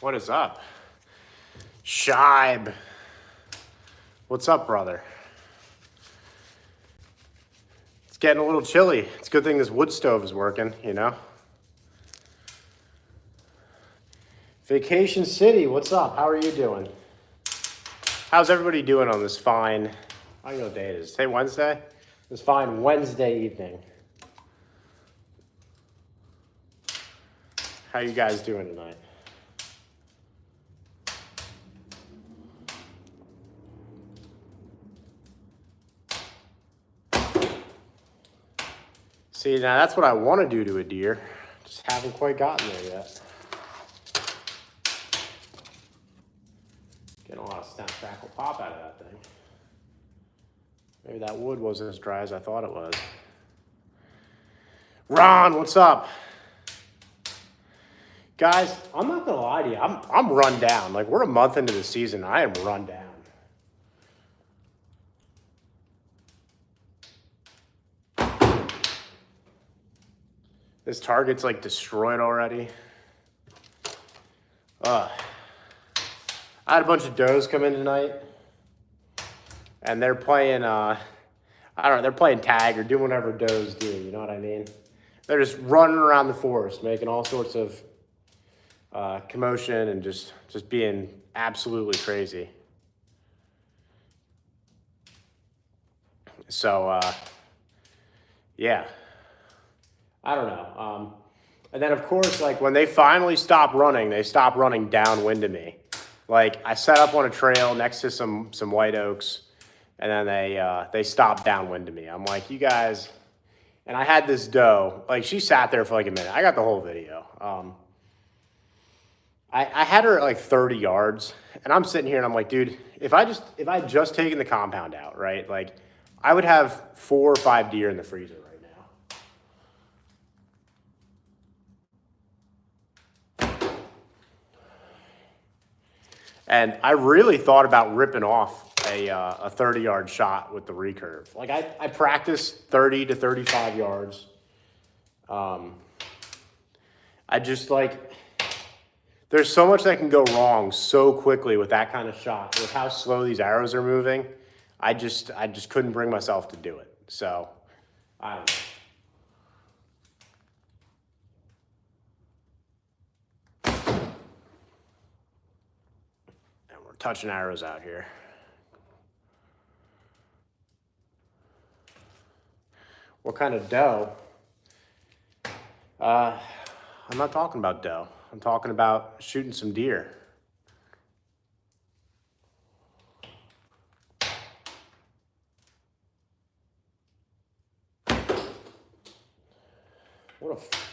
What is up? Shibe. What's up, brother? It's getting a little chilly. It's a good thing this wood stove is working, you know? Vacation City, what's up? How are you doing? How's everybody doing on this fine, I don't know what day it is. Today Wednesday? This fine Wednesday evening. How you guys doing tonight? See, now that's what I want to do to a deer. Just haven't quite gotten there yet. Getting a lot of snap, crackle, pop out of that thing. Maybe that wood wasn't as dry as I thought it was. Ron, what's up? Guys, I'm not gonna lie to you. I'm run down. Like, we're a month into the season. I am run down. This target's like destroyed already. I had a bunch of does come in tonight, and they're playing, I don't know, they're playing tag or doing whatever does do, you know what I mean? They're just running around the forest, making all sorts of commotion and just being absolutely crazy. So, yeah. I don't know. And then, of course, like, when they finally stop running, they stop running downwind of me. Like, I set up on a trail next to some white oaks, and then they stopped downwind of me. I'm like, you guys, and I had this doe, like, she sat there for like a minute. I got the whole video. I had her at like 30 yards, and I'm sitting here and I'm like, dude, if I had just taken the compound out, right, like, I would have 4 or 5 deer in the freezer right now. And I really thought about ripping off a 30-yard shot with the recurve. Like, I practiced 30 to 35 yards. I just, like, there's so much that can go wrong so quickly with that kind of shot. With how slow these arrows are moving, I just couldn't bring myself to do it. So, I don't know. Touching arrows out here. What kind of doe? I'm not talking about doe. I'm talking about shooting some deer.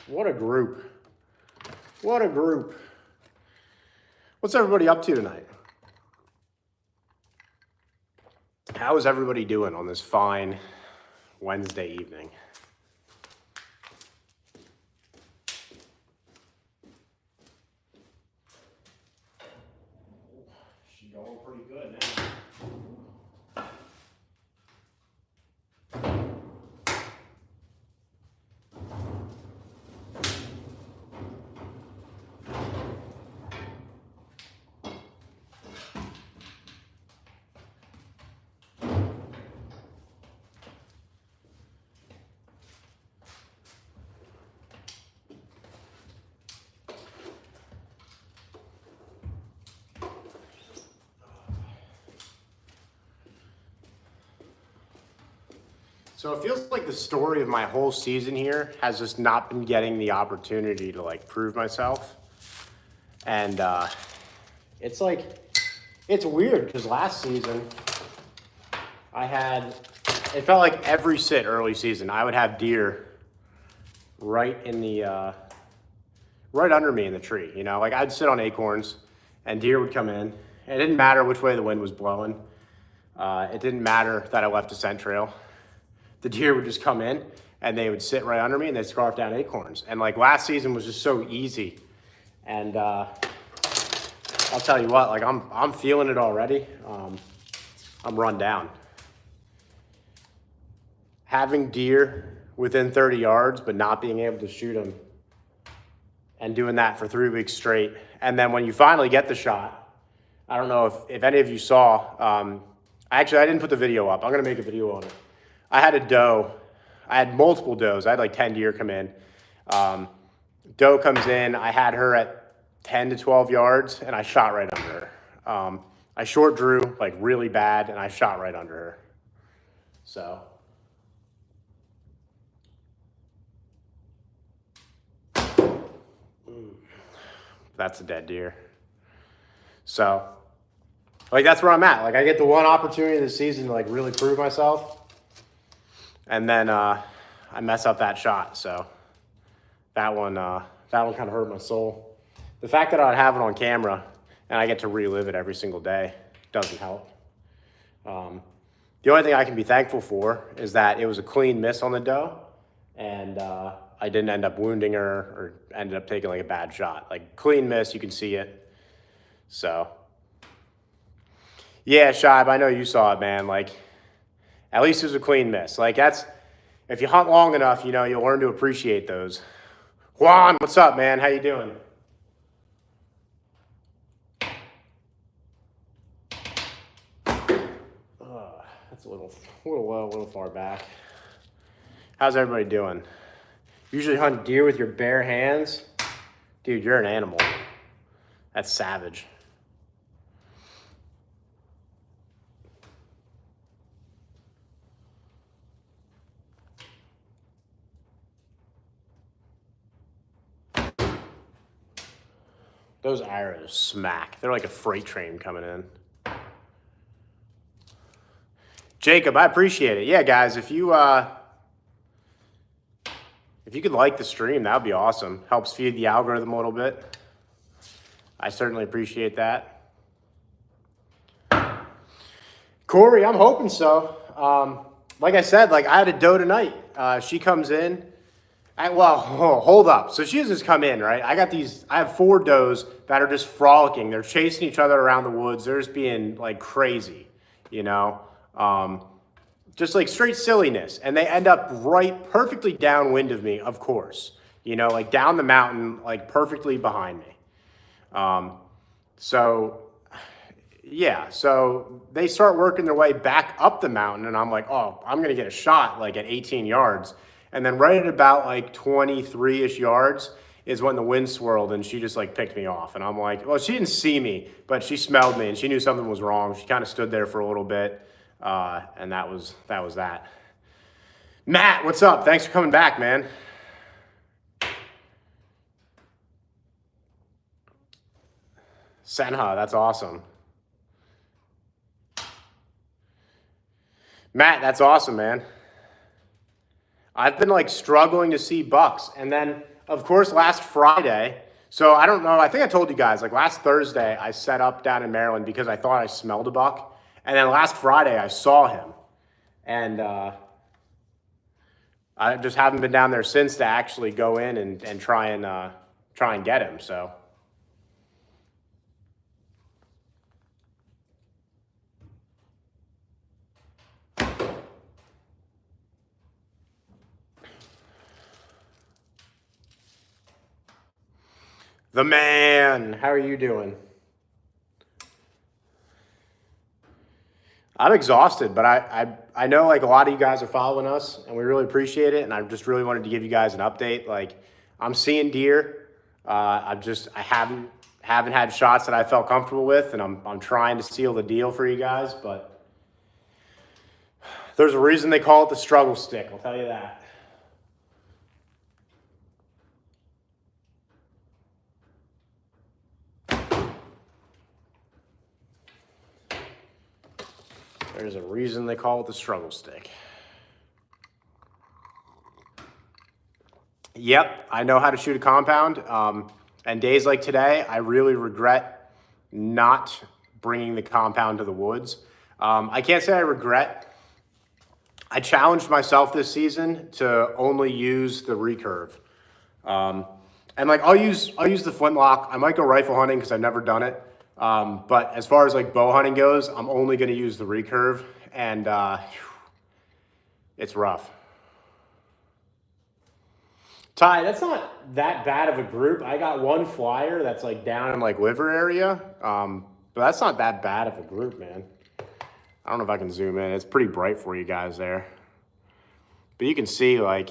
What a group. What a group. What's everybody up to tonight? How is everybody doing on this fine Wednesday evening? She's going pretty good now. So it feels like the story of my whole season here has just not been getting the opportunity to, like, prove myself. And it's like, it's weird because last season it felt like every sit early season, I would have deer right in the, right under me in the tree, you know? Like, I'd sit on acorns and deer would come in. It didn't matter which way the wind was blowing. It didn't matter that I left a scent trail. The deer would just come in and they would sit right under me and they'd scarf down acorns. And, like, last season was just so easy. And I'll tell you what, like, I'm feeling it already. I'm run down. Having deer within 30 yards but not being able to shoot them and doing that for 3 weeks straight. And then when you finally get the shot, I don't know if any of you saw, actually I didn't put the video up. I'm gonna make a video on it. I had a doe. I had multiple does. I had like 10 deer come in. Doe comes in, I had her at 10 to 12 yards and I shot right under her. I short drew like really bad and I shot right under her. So. That's a dead deer. So, like that's where I'm at. Like I get the one opportunity this season to like really prove myself. And then I mess up that shot. So that one kind of hurt my soul. The fact that I'd have it on camera and I get to relive it every single day doesn't help. The only thing I can be thankful for is that it was a clean miss on the doe, and I didn't end up wounding her or ended up taking like a bad shot. Like clean miss, you can see it. So yeah, Shibe, I know you saw it, man. Like at least it was a clean miss. Like that's, if you hunt long enough, you know, you'll learn to appreciate those. Juan, what's up, man? How you doing? That's a little low, a little far back. How's everybody doing? Usually hunt deer with your bare hands? Dude, you're an animal. That's savage. Those arrows smack. They're like a freight train coming in. Jacob, I appreciate it. Yeah, guys, if you could like the stream, that would be awesome. Helps feed the algorithm a little bit. I certainly appreciate that. Corey, I'm hoping so. Like I said, like I had a doe tonight. She comes in. Hold up. So she doesn't just come in, right? I have 4 does that are just frolicking. They're chasing each other around the woods. They're just being like crazy, you know? Just like straight silliness. And they end up right perfectly downwind of me, of course. You know, like down the mountain, like perfectly behind me. So they start working their way back up the mountain and I'm like, oh, I'm going to get a shot like at 18 yards. And then right at about like 23-ish yards is when the wind swirled and she just like picked me off. And I'm like, well, she didn't see me, but she smelled me and she knew something was wrong. She kind of stood there for a little bit. And that was that. Matt, what's up? Thanks for coming back, man. Senha, that's awesome. Matt, that's awesome, man. I've been like struggling to see bucks. And then of course last Friday, so I don't know, I think I told you guys, like last Thursday I set up down in Maryland because I thought I smelled a buck. And then last Friday I saw him. And I just haven't been down there since to actually go in and try and get him. So the man, how are you doing? I'm exhausted, but I know like a lot of you guys are following us and we really appreciate it. And I just really wanted to give you guys an update. Like I'm seeing deer. I haven't had shots that I felt comfortable with, and I'm trying to seal the deal for you guys, but there's a reason they call it the struggle stick. I'll tell you that. There's a reason they call it the struggle stick. Yep, I know how to shoot a compound. And days like today, I really regret not bringing the compound to the woods. I can't say I regret. I challenged myself this season to only use the recurve. And like I'll use the flintlock. I might go rifle hunting because I've never done it. But as far as like bow hunting goes, I'm only going to use the recurve, and it's rough. Ty, that's not that bad of a group. I got one flyer that's like down in like liver area, but that's not that bad of a group, man. I don't know if I can zoom in. It's pretty bright for you guys there. But you can see like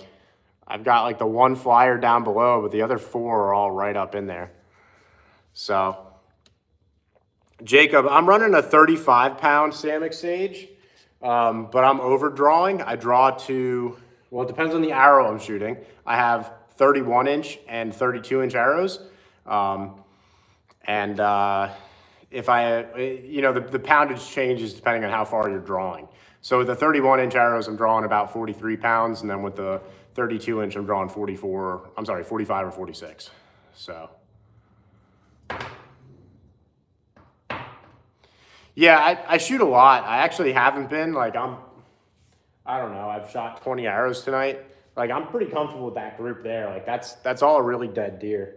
I've got like the one flyer down below, but the other four are all right up in there. So, Jacob, I'm running a 35-pound Samick Sage, but I'm overdrawing. I draw to, well, it depends on the arrow I'm shooting. I have 31-inch and 32-inch arrows. If the poundage changes depending on how far you're drawing. So with the 31-inch arrows, I'm drawing about 43 pounds, and then with the 32-inch, I'm drawing 45 or 46. So, yeah, I shoot a lot. I actually haven't been, like, I don't know, I've shot 20 arrows tonight. Like, I'm pretty comfortable with that group there. Like, that's all a really dead deer.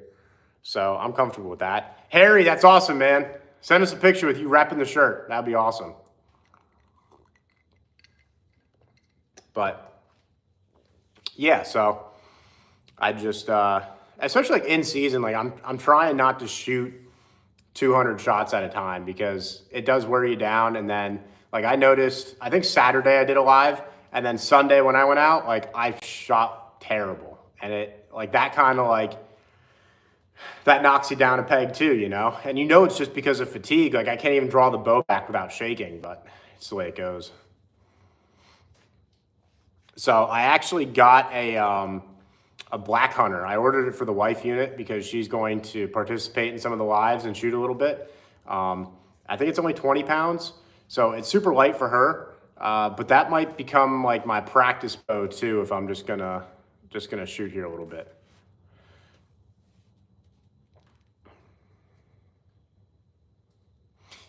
So I'm comfortable with that. Harry, that's awesome, man. Send us a picture with you repping the shirt. That'd be awesome. But yeah, so I just, especially like in season, like I'm trying not to shoot 200 shots at a time because it does wear you down. And then like I noticed, I think Saturday I did a live, and then Sunday when I went out, like I shot terrible, and it like that kind of like, that knocks you down a peg too, you know? And you know it's just because of fatigue. Like I can't even draw the bow back without shaking, but it's the way it goes. So I actually got a black hunter. I ordered it for the wife unit because she's going to participate in some of the lives and shoot a little bit. I think it's only 20 pounds, so it's super light for her. But that might become like my practice bow too if I'm just gonna shoot here a little bit.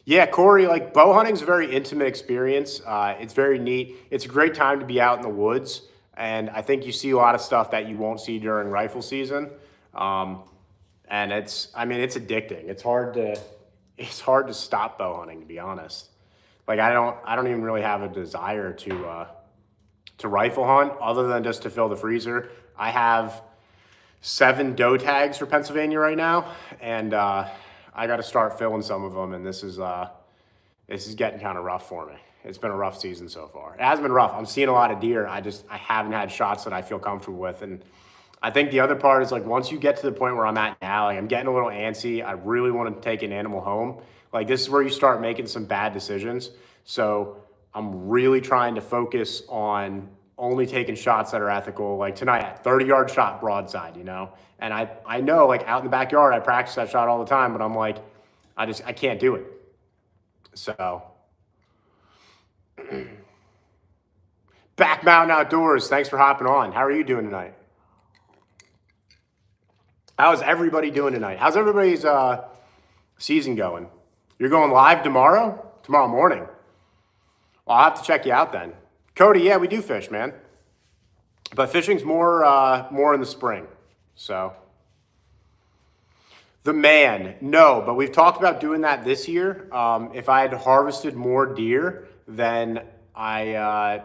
Yeah, Corey, like bow hunting's a very intimate experience. It's very neat. It's a great time to be out in the woods. And I think you see a lot of stuff that you won't see during rifle season. And it's addicting. It's hard to stop bow hunting, to be honest. Like I don't even really have a desire to rifle hunt other than just to fill the freezer. I have 7 doe tags for Pennsylvania right now, and I got to start filling some of them, and this is getting kind of rough for me. It's been a rough season so far. It hasn't been rough. I'm seeing a lot of deer. I haven't had shots that I feel comfortable with, and I think the other part is like once you get to the point where I'm at now, like I'm getting a little antsy. I really want to take an animal home. Like this is where you start making some bad decisions. So I'm really trying to focus on only taking shots that are ethical. Like tonight, 30-yard shot broadside, you know? And I know like out in the backyard, I practice that shot all the time, but I'm like, I can't do it. So Back Mountain Outdoors, thanks for hopping on. How are you doing tonight? How's everybody doing tonight? How's everybody's season going? You're going live tomorrow? Tomorrow morning? Well, I'll have to check you out then. Cody, yeah, we do fish, man. But fishing's more in the spring. So the man, no, but we've talked about doing that this year. If I had harvested more deer, then I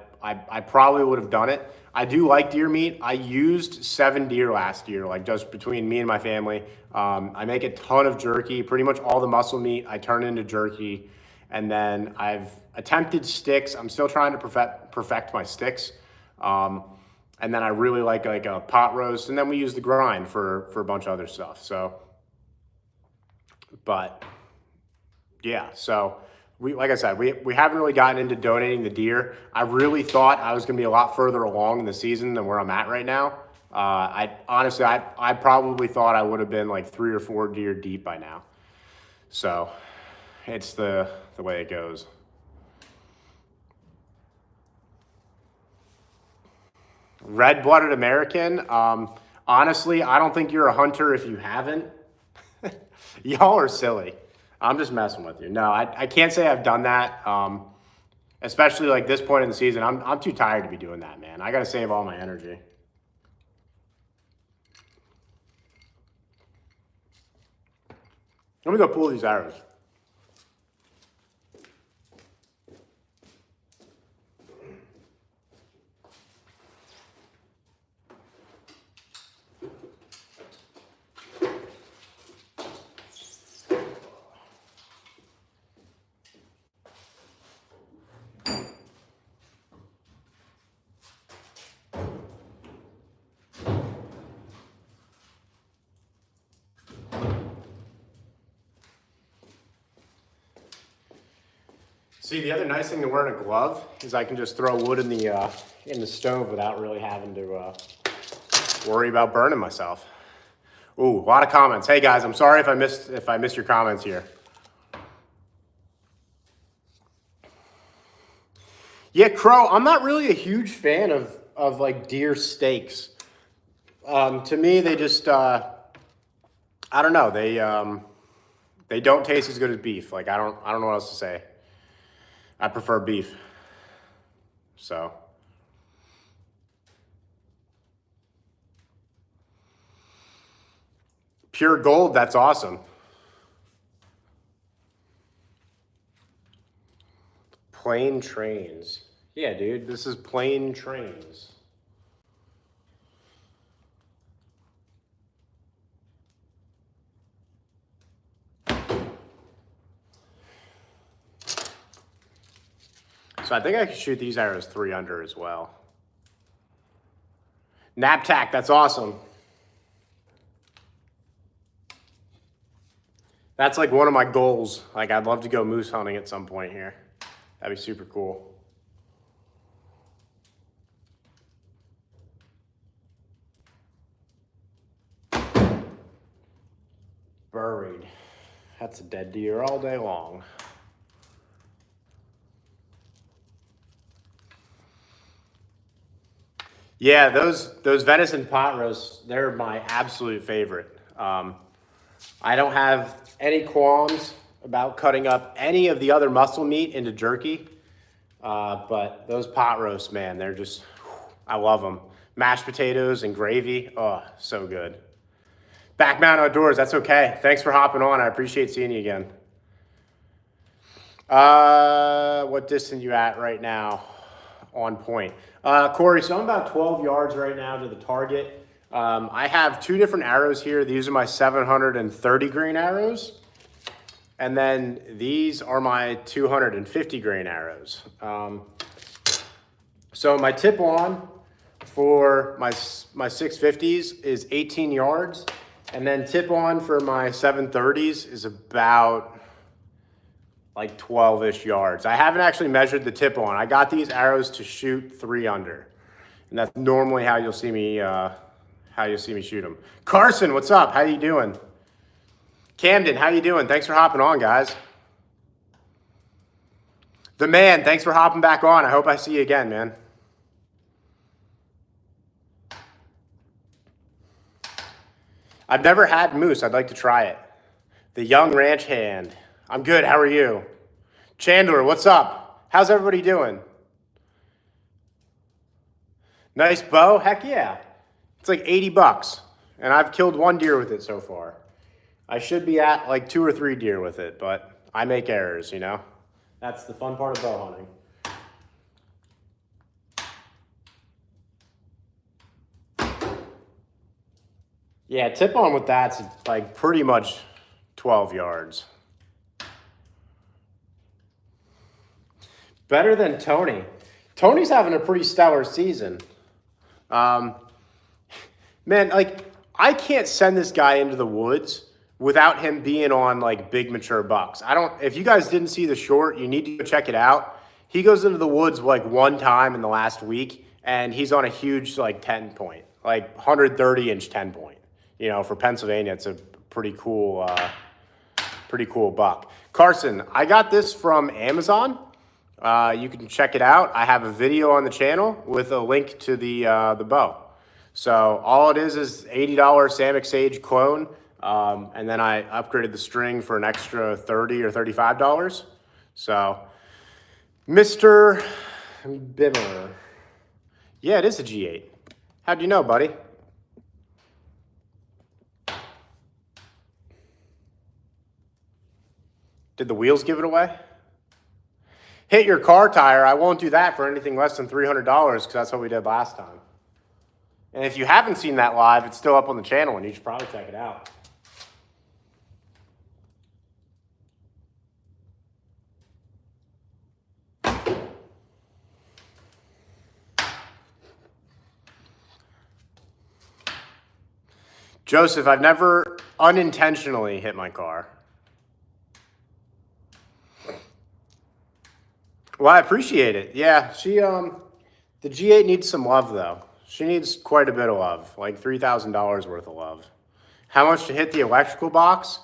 probably would have done it. I do like deer meat. I used 7 deer last year, like just between me and my family. I make a ton of jerky. Pretty much all the muscle meat I turn into jerky. And then I've attempted sticks. I'm still trying to perfect my sticks. And then I really like a pot roast. And then we use the grind for a bunch of other stuff. So, but yeah, so like I said, we haven't really gotten into donating the deer. I really thought I was going to be a lot further along in the season than where I'm at right now. I probably thought I would have been like 3 or 4 deer deep by now. So it's the way it goes. Red-blooded American. Honestly, I don't think you're a hunter if you haven't. Y'all are silly. I'm just messing with you. No, I can't say I've done that. Especially like this point in the season, I'm too tired to be doing that, man. I got to save all my energy. Let me go pull these arrows. See, the other nice thing to wearing a glove is I can just throw wood in the stove without really having to worry about burning myself. Ooh, a lot of comments. Hey guys, I'm sorry if I missed your comments here. Yeah, Crow, I'm not really a huge fan of like deer steaks. To me, they just I don't know. They don't taste as good as beef. Like I don't know what else to say. I prefer beef. So. Pure gold, that's awesome. Plain trains. Yeah, dude, this is plain trains. So I think I could shoot these arrows 3 under as well. Knaptack, that's awesome. That's like one of my goals. Like I'd love to go moose hunting at some point here. That'd be super cool. Buried. That's a dead deer all day long. Yeah, those venison pot roasts, they're my absolute favorite. I don't have any qualms about cutting up any of the other muscle meat into jerky, but those pot roasts, man, they're just, I love them. Mashed potatoes and gravy, oh, so good. Back Mount Outdoors, that's okay. Thanks for hopping on. I appreciate seeing you again. What distance you at right now? On point. Corey, so I'm about 12 yards right now to the target. I have 2 different arrows here. These are my 730 grain arrows. And then these are my 250 grain arrows. So my tip on for my 650s is 18 yards. And then tip on for my 730s is about like 12-ish yards. I haven't actually measured the tip on. I got these arrows to shoot 3 under. And that's normally how you'll see me shoot them. Carson, what's up? How you doing? Camden, how you doing? Thanks for hopping on, guys. The man, thanks for hopping back on. I hope I see you again, man. I've never had moose. I'd like to try it. The young ranch hand. I'm good. How are you? Chandler, what's up? How's everybody doing? Nice bow? Heck yeah. It's like 80 bucks. And I've killed 1 deer with it so far. I should be at like 2 or 3 deer with it, but I make errors, you know? That's the fun part of bow hunting. Yeah, tip on with that's like pretty much 12 yards. Better than Tony. Tony's having a pretty stellar season. Man, like, I can't send this guy into the woods without him being on, like, big mature bucks. If you guys didn't see the short, you need to go check it out. He goes into the woods, like, 1 time in the last week, and he's on a huge, like, 10 point, like, 130-inch 10 point. You know, for Pennsylvania, it's a pretty cool buck. Carson, I got this from Amazon. You can check it out. I have a video on the channel with a link to the bow. So all it is $80 Samick Sage clone, and then I upgraded the string for an extra $30 or $35. So, Mr. Bimmer. Yeah, it is a G8. How'd you know, buddy? Did the wheels give it away? Hit your car tire. I won't do that for anything less than $300 because that's what we did last time. And if you haven't seen that live, it's still up on the channel and you should probably check it out. Joseph, I've never unintentionally hit my car. Well, I appreciate it. Yeah, the G8 needs some love though. She needs quite a bit of love, like $3,000 worth of love. How much to hit the electrical box?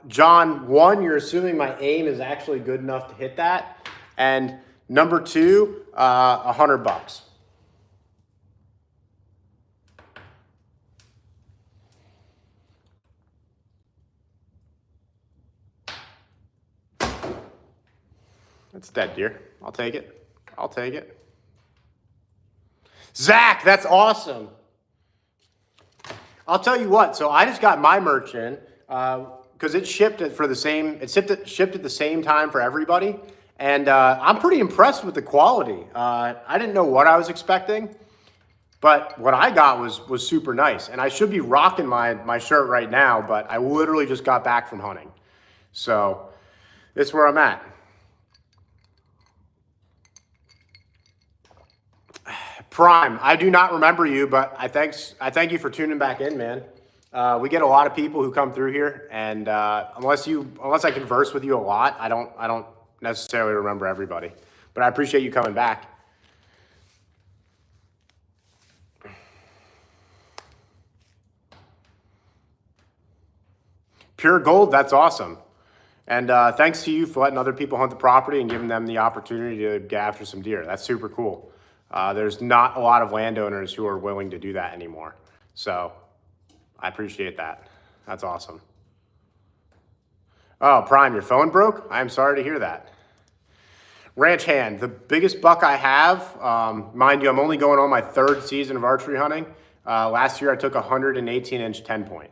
John, one, you're assuming my aim is actually good enough to hit that, and number two, $100. That's dead, deer. I'll take it. I'll take it. Zach, that's awesome. I'll tell you what. So I just got my merch in because it shipped it for the same. It shipped at the same time for everybody, and I'm pretty impressed with the quality. I didn't know what I was expecting, but what I got was super nice. And I should be rocking my shirt right now, but I literally just got back from hunting, so this is where I'm at. Prime, I do not remember you, but I thank you for tuning back in, man. We get a lot of people who come through here, and unless I converse with you a lot, I don't necessarily remember everybody. But I appreciate you coming back. Pure gold, that's awesome. And thanks to you for letting other people hunt the property and giving them the opportunity to get after some deer. That's super cool. There's not a lot of landowners who are willing to do that anymore. So I appreciate that. That's awesome. Oh, Prime, your phone broke? I'm sorry to hear that. Ranch hand, the biggest buck I have, mind you, I'm only going on my third season of archery hunting. Last year I took a 118-inch 10-point.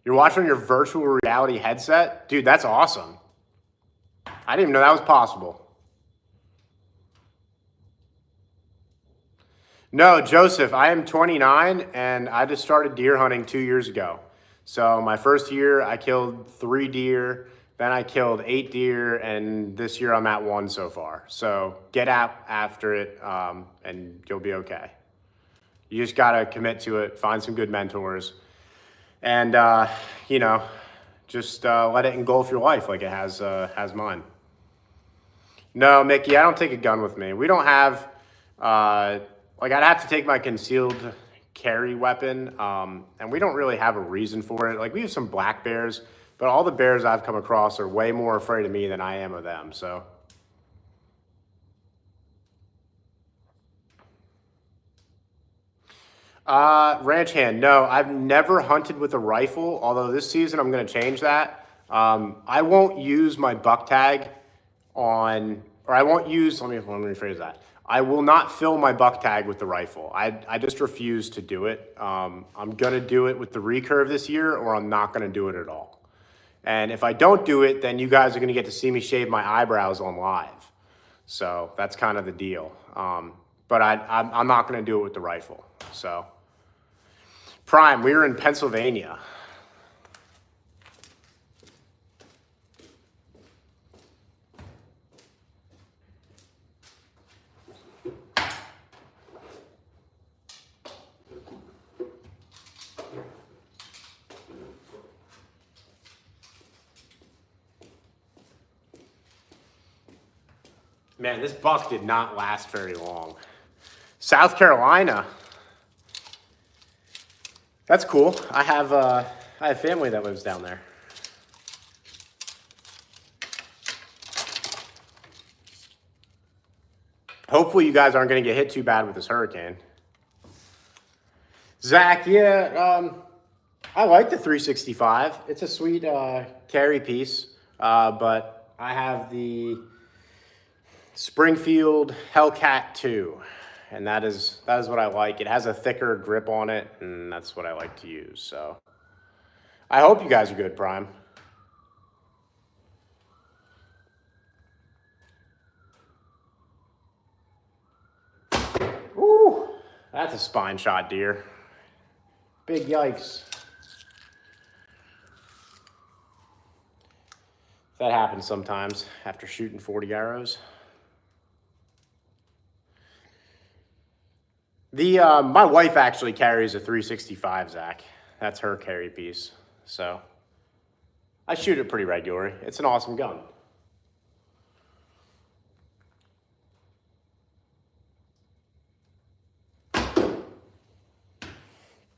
You're watching on your virtual reality headset? Dude, that's awesome. I didn't even know that was possible. No, Joseph, I am 29 and I just started deer hunting 2 years ago. So my first year I killed 3 deer, then I killed 8 deer, and this year I'm at 1 so far. So get out after it and you'll be okay. You just gotta commit to it, find some good mentors, and just let it engulf your life like it has mine. No, Mickey, I don't take a gun with me. We don't have, I'd have to take my concealed carry weapon, and we don't really have a reason for it. Like, we have some black bears, but all the bears I've come across are way more afraid of me than I am of them, so. Ranch hand, no, I've never hunted with a rifle, although this season I'm going to change that. I won't use my buck tag let me rephrase that. I will not fill my buck tag with the rifle. I just refuse to do it. I'm going to do it with the recurve this year, or I'm not going to do it at all. And if I don't do it, then you guys are going to get to see me shave my eyebrows on live. So that's kind of the deal. But I'm not going to do it with the rifle. So, Prime, we were in Pennsylvania. Man, this buck did not last very long. South Carolina. That's cool. I have family that lives down there. Hopefully you guys aren't going to get hit too bad with this hurricane. Zach, yeah, I like the 365. It's a sweet carry piece, but I have the Springfield Hellcat 2, and that is what I like. It has a thicker grip on it, and that's what I like to use. So I hope you guys are good, Prime. Ooh, that's a spine shot deer. Big yikes. That happens sometimes after shooting 40 arrows. My wife actually carries a 365, Zach. That's her carry piece. So I shoot it pretty regularly. It's an awesome gun.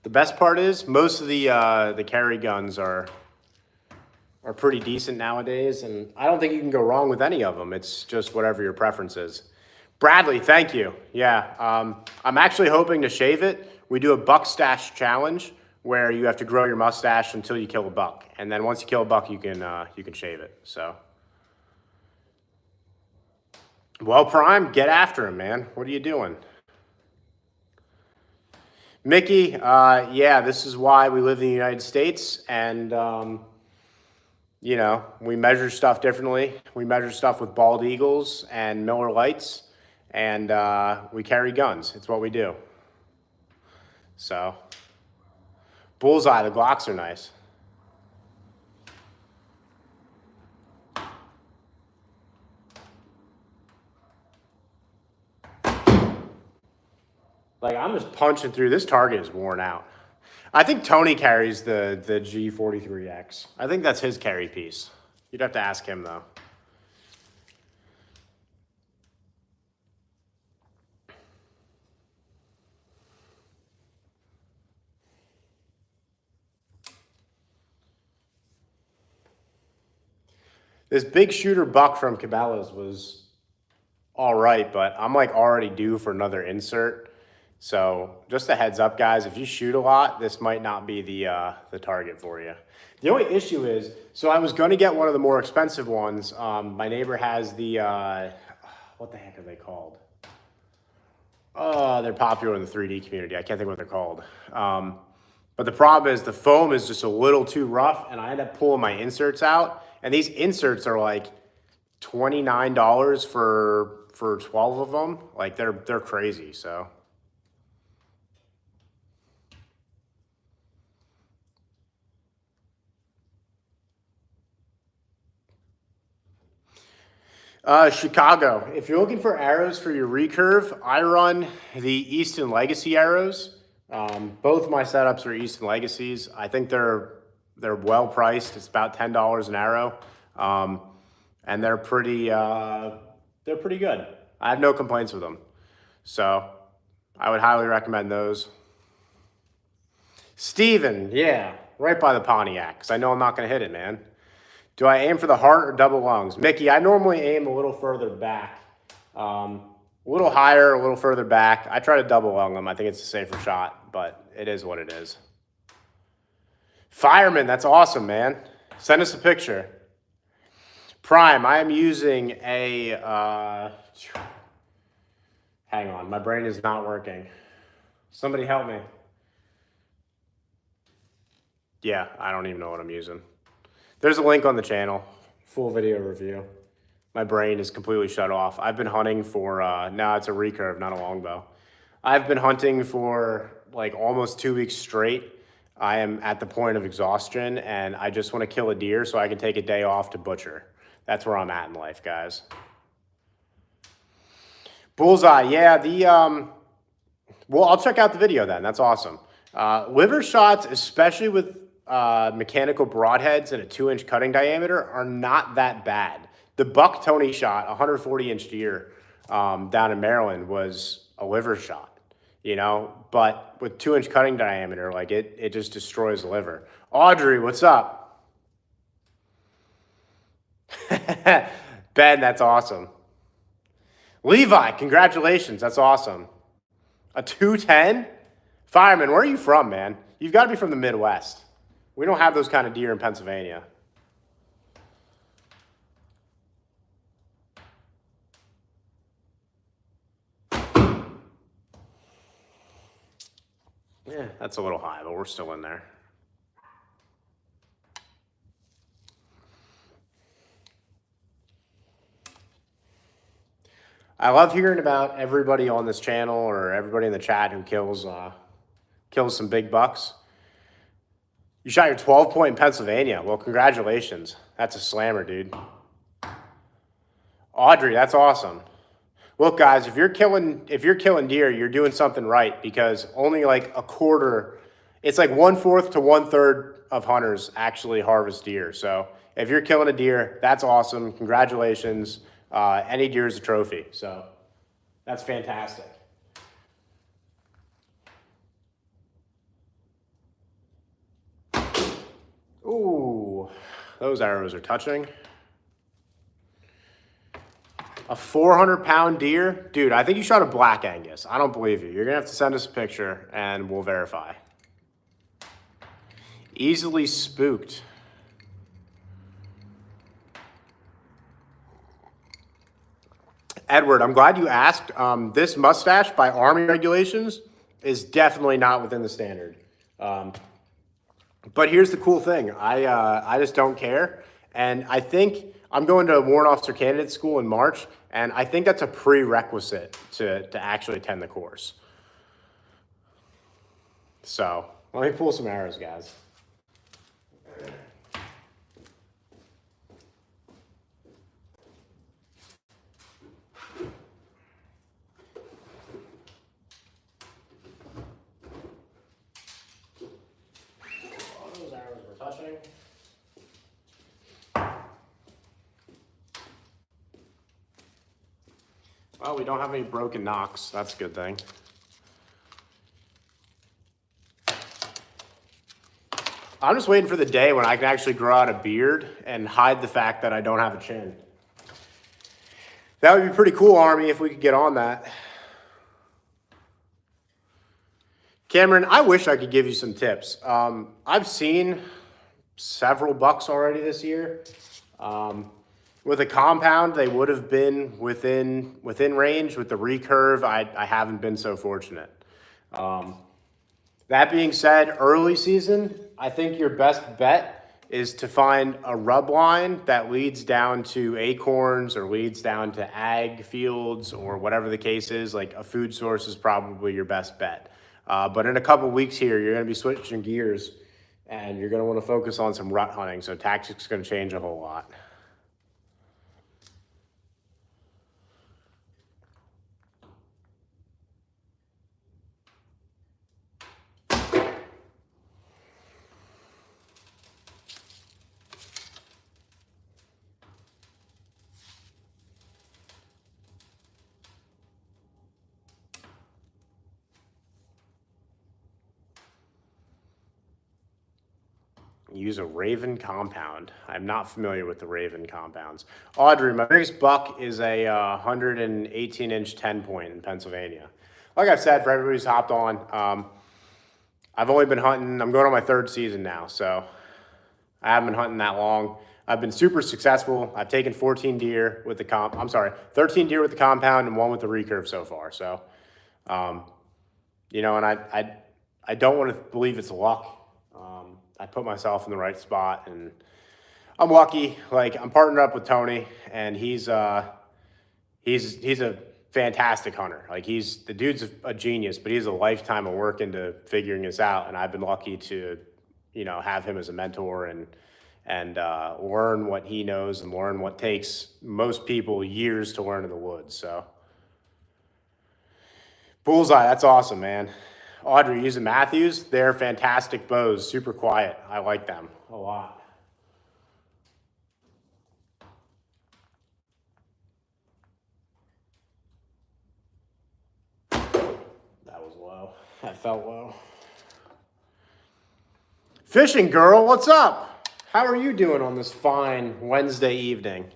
The best part is most of the carry guns are pretty decent nowadays, and I don't think you can go wrong with any of them. It's just whatever your preference is. Bradley, thank you. Yeah, I'm actually hoping to shave it. We do a buck stash challenge where you have to grow your mustache until you kill a buck, and then once you kill a buck, you can shave it. So, well, Prime, get after him, man. What are you doing? Mickey, yeah, this is why we live in the United States, and you know, we measure stuff differently. We measure stuff with bald eagles and Miller Lights, and we carry guns. It's what we do. So, bullseye, the Glocks are nice. Like, I'm just punching through. This target is worn out. I think Tony carries the G43X. I think that's his carry piece. You'd have to ask him, though. This big shooter buck from Cabela's was all right, but I'm like already due for another insert. So just a heads up, guys, if you shoot a lot, this might not be the target for you. The only issue is, so I was going to get one of the more expensive ones. My neighbor has the, what the heck are they called? Oh, they're popular in the 3D community. I can't think what they're called. But the problem is the foam is just a little too rough, and I end up pulling my inserts out. And these inserts are like $29 for 12 of them. Like they're crazy, so. Chicago, if you're looking for arrows for your recurve, I run the Easton Legacy arrows. Both my setups are Easton Legacies. I think they're well priced. It's about $10 an arrow, and they're pretty good. I have no complaints with them, so I would highly recommend those. Steven, yeah, right by the Pontiac, because I know I'm not going to hit it, man. Do I aim for the heart or double lungs? Mickey, I normally aim a little further back. A little higher, a little further back. I try to double lung them. I think it's a safer shot, but it is what it is. Fireman, that's awesome, man. Send us a picture. Prime, I am using a... hang on, my brain is not working. Somebody help me. Yeah, I don't even know what I'm using. There's a link on the channel, full video review. My brain is completely shut off. I've been hunting for, now it's a recurve, not a longbow. I've been hunting for like almost 2 weeks straight. I am at the point of exhaustion, and I just want to kill a deer so I can take a day off to butcher. That's where I'm at in life, guys. Bullseye, yeah, well, I'll check out the video then. That's awesome. Liver shots, especially with mechanical broadheads and a 2-inch cutting diameter, are not that bad. The buck Tony shot, 140-inch deer down in Maryland, was a liver shot, you know, but with 2-inch cutting diameter, like it just destroys the liver. Audrey, what's up? Ben, that's awesome. Levi, congratulations, that's awesome. A 210? Fireman, where are you from, man? You've got to be from the Midwest. We don't have those kind of deer in Pennsylvania. Yeah, that's a little high, but we're still in there. I love hearing about everybody on this channel or everybody in the chat who kills some big bucks. You shot your 12-point in Pennsylvania. Well, congratulations. That's a slammer, dude. Audrey, that's awesome. Look, guys, if you're killing deer, you're doing something right, because only like a quarter, it's like 1/4 to 1/3 of hunters actually harvest deer. So if you're killing a deer, that's awesome. Congratulations. Any deer is a trophy. So that's fantastic. Ooh, those arrows are touching. A 400-pound deer? Dude, I think you shot a black Angus. I don't believe you. You're going to have to send us a picture and we'll verify. Easily spooked. Edward, I'm glad you asked. This mustache by Army regulations is definitely not within the standard. But here's the cool thing. I just don't care. And I think I'm going to Warrant Officer Candidate School in March, and I think that's a prerequisite to actually attend the course. So let me pull some arrows, guys. All those arrows were touching. Well, we don't have any broken nocks. That's a good thing. I'm just waiting for the day when I can actually grow out a beard and hide the fact that I don't have a chin. That would be pretty cool, Army, if we could get on that. Cameron, I wish I could give you some tips. I've seen several bucks already this year. With a compound, they would have been within range. With the recurve, I haven't been so fortunate. That being said, early season, I think your best bet is to find a rub line that leads down to acorns or leads down to ag fields or whatever the case is. Like a food source is probably your best bet. But in a couple weeks here, you're going to be switching gears and you're going to want to focus on some rut hunting. So tactics are going to change a whole lot. Use a Raven compound. I'm not familiar with the Raven compounds. Audrey, my biggest buck is a 118-inch 10-point in Pennsylvania. Like I've said, for everybody who's hopped on, I've only been hunting. I'm going on my third season now, so I haven't been hunting that long. I've been super successful. I've taken 13 deer with the compound and 1 with the recurve so far. So, you know, and I don't want to believe it's luck. I put myself in the right spot, and I'm lucky. Like, I'm partnered up with Tony, and he's a fantastic hunter. Like, the dude's a genius, but he's a lifetime of work into figuring this out, and I've been lucky to, you know, have him as a mentor and learn what he knows and learn what takes most people years to learn in the woods. So, bullseye, that's awesome, man. Audrey, using Matthews, they're fantastic bows, super quiet. I like them a lot. That was low. That felt low. Fishing girl, what's up? How are you doing on this fine Wednesday evening?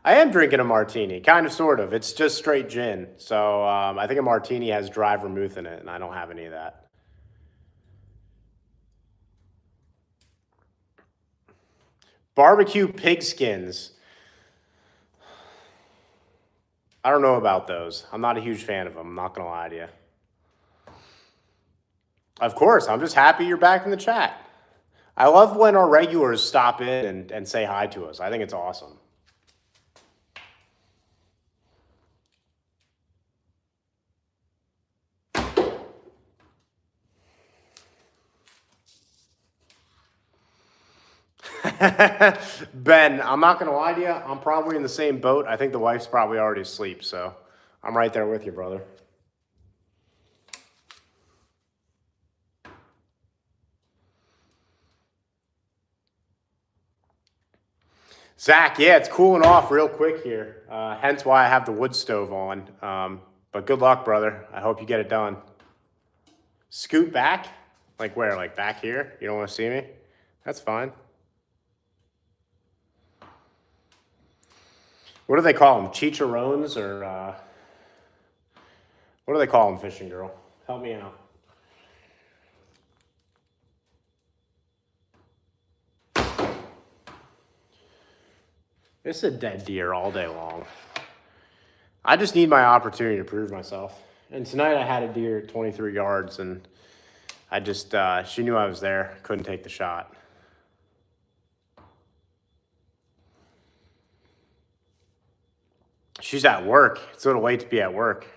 I am drinking a martini, kind of, sort of. It's just straight gin. So I think a martini has dry vermouth in it, and I don't have any of that. Barbecue pig skins. I don't know about those. I'm not a huge fan of them. I'm not going to lie to you. Of course, I'm just happy you're back in the chat. I love when our regulars stop in and say hi to us. I think it's awesome. Ben, I'm not going to lie to you. I'm probably in the same boat. I think the wife's probably already asleep, so I'm right there with you, brother. Zach, yeah, it's cooling off real quick here. Hence why I have the wood stove on. But good luck, brother. I hope you get it done. Scoot back? Like where? Like back here? You don't want to see me? That's fine. What do they call them? Chicharrones or what do they call them, fishing girl? Help me out. It's a dead deer all day long. I just need my opportunity to prove myself. And tonight I had a deer at 23 yards and I just, she knew I was there, couldn't take the shot. She's at work. It's a little late to be at work.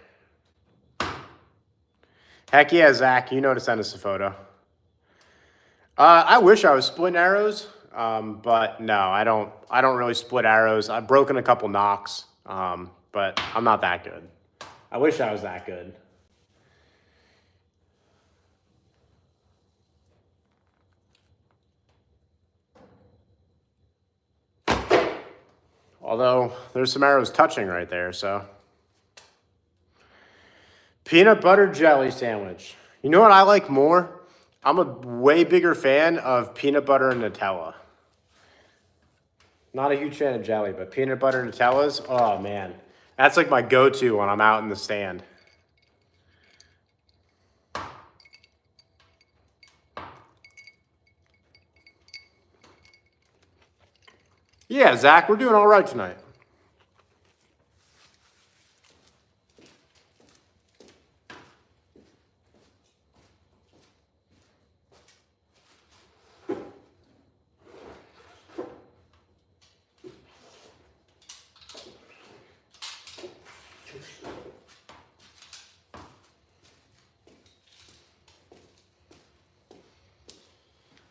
Heck yeah, Zach, you know to send us a photo. I wish I was splitting arrows, but no, I don't really split arrows. I've broken a couple nocks, but I'm not that good. I wish I was that good. Although there's some arrows touching right there, so. Peanut butter jelly sandwich. You know what I like more? I'm a way bigger fan of peanut butter and Nutella. Not a huge fan of jelly, but peanut butter Nutellas, oh man. That's like my go-to when I'm out in the stand. Yeah, Zach, we're doing all right tonight.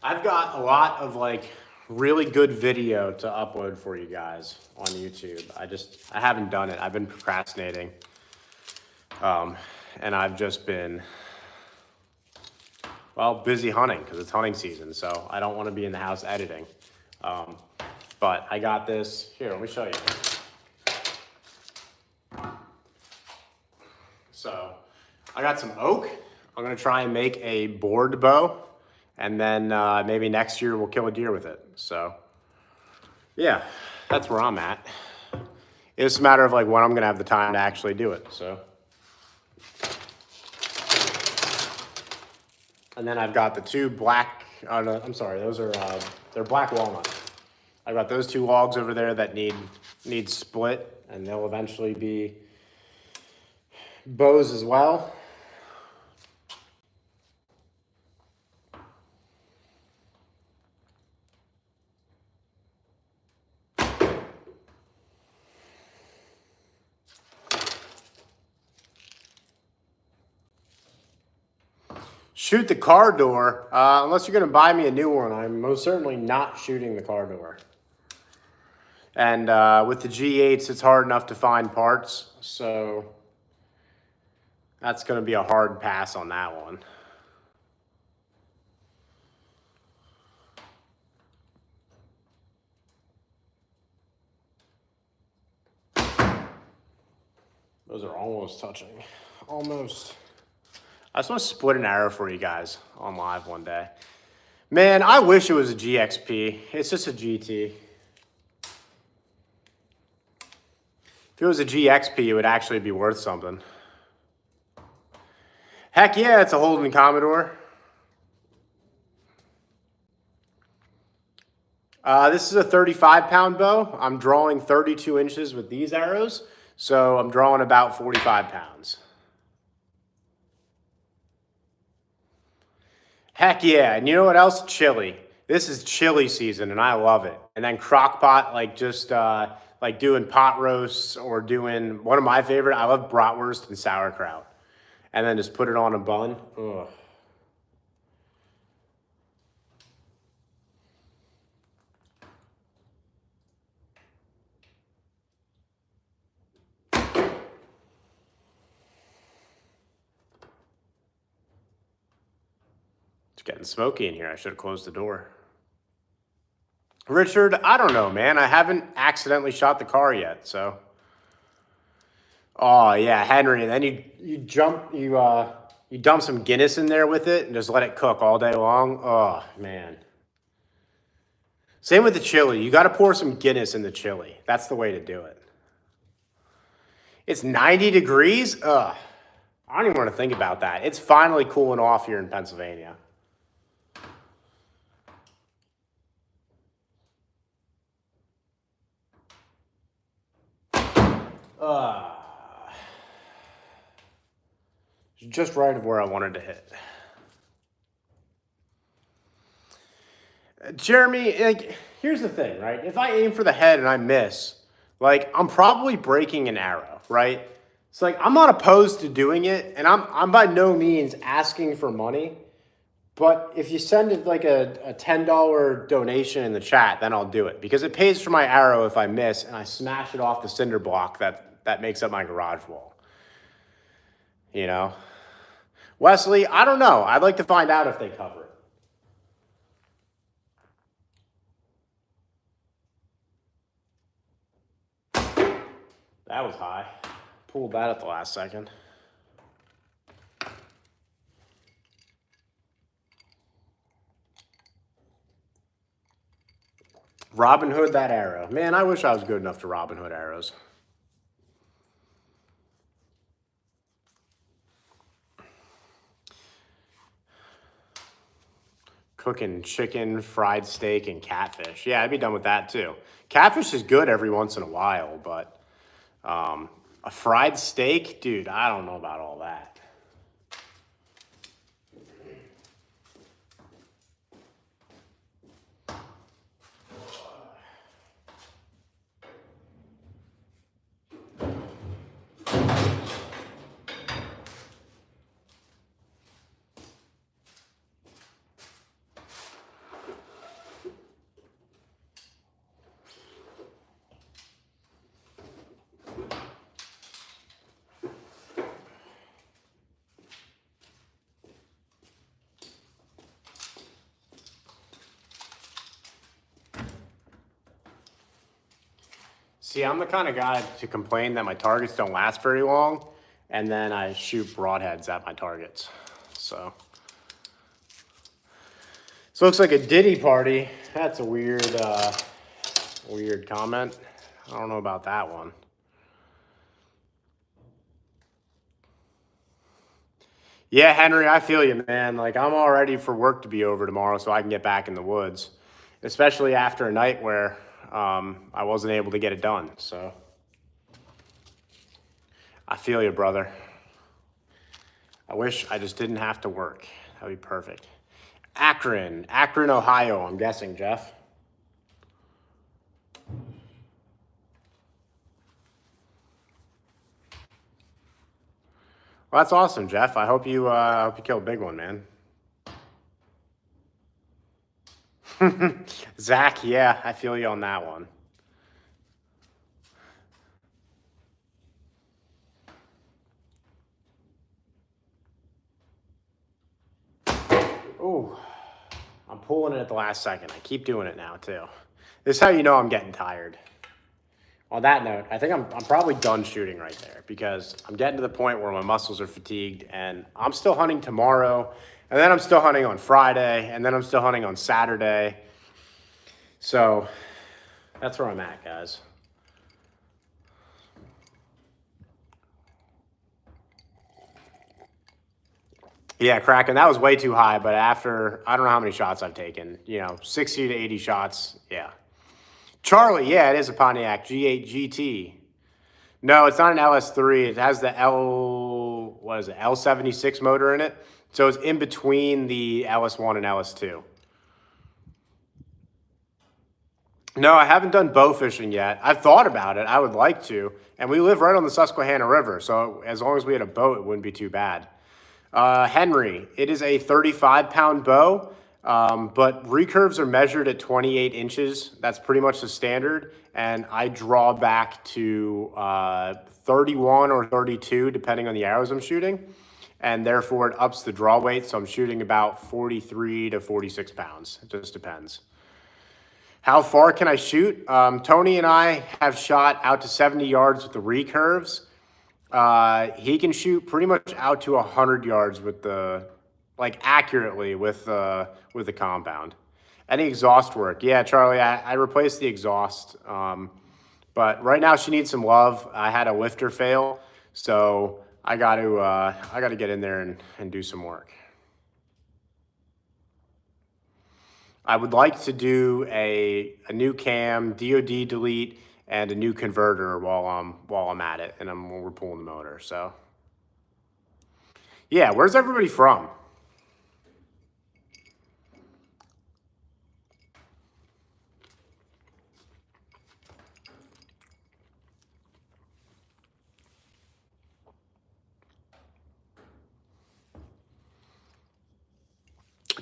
I've got a lot of like really good video to upload for you guys on YouTube. I haven't done it. I've been procrastinating. And I've just been, well, busy hunting because it's hunting season. So I don't want to be in the house editing. But I got this. Here, let me show you. So I got some oak. I'm going to try and make a board bow. And then maybe next year we'll kill a deer with it. So yeah, that's where I'm at. It's a matter of like when I'm gonna have the time to actually do it, so. And then I've got the two black, no, I'm sorry, those are, they're black walnut. I've got those two logs over there that need split and they'll eventually be bows as well. Shoot the car door. Unless you're going to buy me a new one, I'm most certainly not shooting the car door. And with the G8s, it's hard enough to find parts. So that's going to be a hard pass on that one. Those are almost touching. Almost. I just want to split an arrow for you guys on live one day. Man, I wish it was a GXP. It's just a GT. If it was a GXP, it would actually be worth something. Heck yeah, it's a Holden Commodore. This is a 35-pound bow. I'm drawing 32 inches with these arrows, so I'm drawing about 45 pounds. Heck yeah, and you know what else? Chili. This is chili season, and I love it. And then crock pot, like just like doing pot roasts or doing, one of my favorite, I love bratwurst and sauerkraut. And then just put it on a bun. Ugh. It's getting smoky in here. I should have closed the door. Richard, I don't know, man. I haven't accidentally shot the car yet, so. Oh yeah, Henry. And then you dump some Guinness in there with it and just let it cook all day long. Oh man. Same with the chili. You got to pour some Guinness in the chili. That's the way to do it. It's 90 degrees. Ugh. I don't even want to think about that. It's finally cooling off here in Pennsylvania. Just right of where I wanted to hit. Jeremy, like, here's the thing, right? If I aim for the head and I miss, like, I'm probably breaking an arrow, right? It's like, I'm not opposed to doing it, and I'm by no means asking for money. But if you send it like a $10 donation in the chat, then I'll do it. Because it pays for my arrow if I miss and I smash it off the cinder block that makes up my garage wall. You know? Wesley, I don't know. I'd like to find out if they cover it. That was high. Pulled that at the last second. Robin Hood that arrow. Man, I wish I was good enough to Robin Hood arrows. Cooking chicken, fried steak, and catfish. Yeah, I'd be done with that too. Catfish is good every once in a while, but a fried steak, dude, I don't know about all that. See, I'm the kind of guy to complain that my targets don't last very long, and then I shoot broadheads at my targets. So looks like a Diddy party. That's a weird comment. I don't know about that one. Yeah, Henry, I feel you, man. Like, I'm all ready for work to be over tomorrow so I can get back in the woods, especially after a night where I wasn't able to get it done. So I feel you, brother. I wish I just didn't have to work. That'd be perfect. Akron, Ohio, I'm guessing, Jeff. Well, that's awesome, Jeff. I hope you kill a big one, man. Zach, yeah, I feel you on that one. Ooh, I'm pulling it at the last second. I keep doing it now, too. This is how you know I'm getting tired. On that note, I think I'm probably done shooting right there because I'm getting to the point where my muscles are fatigued, and I'm still hunting tomorrow, and then I'm still hunting on Friday, and then I'm still hunting on Saturday. So that's where I'm at, guys. Yeah, Kraken, that was way too high, but after, I don't know how many shots I've taken, 60 to 80 shots, yeah. Charlie, yeah, it is a Pontiac G8 GT. No, it's not an LS3. It has the L76 motor in it. So it's in between the LS1 and LS2. No, I haven't done bow fishing yet. I've thought about it. I would like to. And we live right on the Susquehanna River, so as long as we had a boat, it wouldn't be too bad. Henry, it is a 35-pound bow, but recurves are measured at 28 inches. That's pretty much the standard, and I draw back to 31 or 32, depending on the arrows I'm shooting, and therefore it ups the draw weight, so I'm shooting about 43 to 46 pounds. It just depends. How far can I shoot? Tony and I have shot out to 70 yards with the recurves. He can shoot pretty much out to 100 yards with the, like accurately with the compound. Any exhaust work? Yeah, Charlie, I replaced the exhaust. But right now she needs some love. I had a lifter fail, so I got to get in there and do some work. I would like to do a new cam, DOD delete, and a new converter while I'm at it, and we're pulling the motor. So yeah, where's everybody from?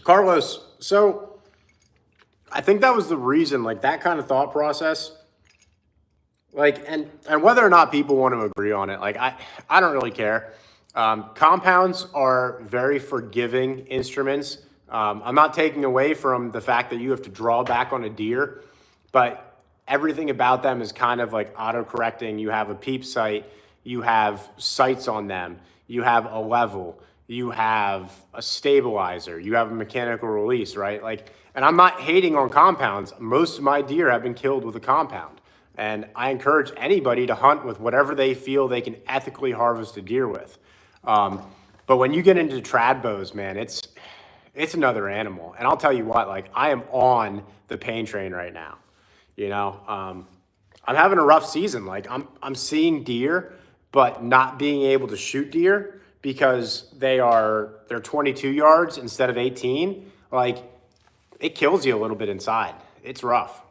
Carlos, so I think that was the reason, like that kind of thought process, like, and whether or not people want to agree on it, like I don't really care. Compounds are very forgiving instruments. I'm not taking away from the fact that you have to draw back on a deer, but everything about them is kind of like auto-correcting. You have a peep sight, you have sights on them, you have a level, you have a stabilizer, you have a mechanical release, right? Like, and I'm not hating on compounds. Most of my deer have been killed with a compound. And I encourage anybody to hunt with whatever they feel they can ethically harvest a deer with. But when you get into trad bows, man, it's another animal. And I'll tell you what, like I am on the pain train right now. You know, I'm having a rough season. Like I'm seeing deer, but not being able to shoot deer because they're 22 yards instead of 18. Like it kills you a little bit inside. It's rough.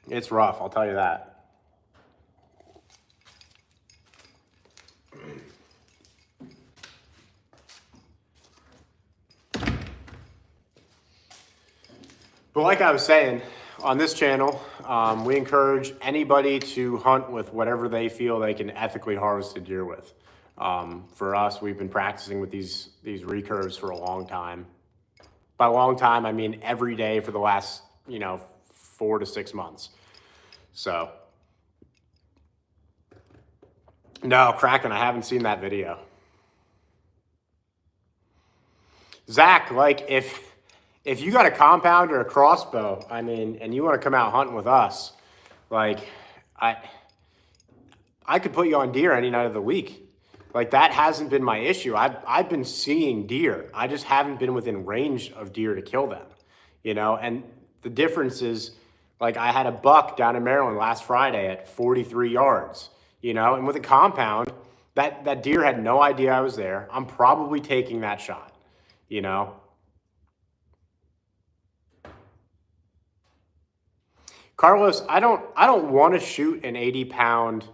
It's rough, I'll tell you that. But like I was saying, on this channel, we encourage anybody to hunt with whatever they feel they can ethically harvest a deer with. For us, we've been practicing with these recurves for a long time. By a long time, I mean every day for the last, 4 to 6 months. So, no, Kraken, I haven't seen that video. Zach, like if you got a compound or a crossbow, I mean, and you want to come out hunting with us, like I could put you on deer any night of the week. Like that hasn't been my issue. I've been seeing deer. I just haven't been within range of deer to kill them, and the difference is, like I had a buck down in Maryland last Friday at 43 yards, and with a compound, that deer had no idea I was there. I'm probably taking that shot, Carlos, I don't want to shoot an 80-pound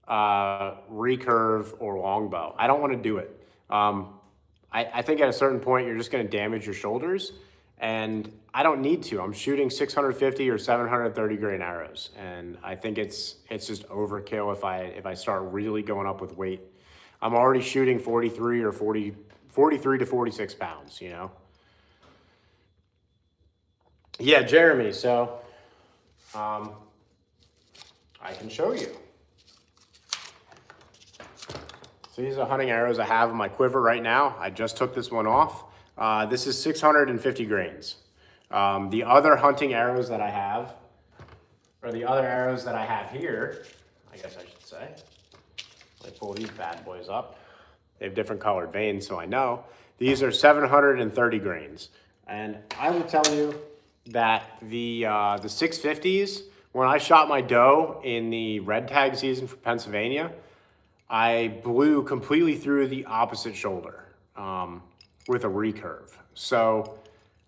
recurve or longbow. I don't want to do it. I think at a certain point you're just going to damage your shoulders, and I don't need to. I'm shooting 650 or 730 grain arrows, and I think it's just overkill if I start really going up with weight. I'm already shooting 43 or 43 to 46 pounds, Yeah, Jeremy, so I can show you. So these are hunting arrows I have in my quiver right now. I just took this one off. This is 650 grains. The other hunting arrows that I have, or the other arrows that I have here, I guess I should say. Let me pull these bad boys up. They have different colored veins, so I know. These are 730 grains. And I will tell you that the 650s, when I shot my doe in the red tag season for Pennsylvania, I blew completely through the opposite shoulder with a recurve. So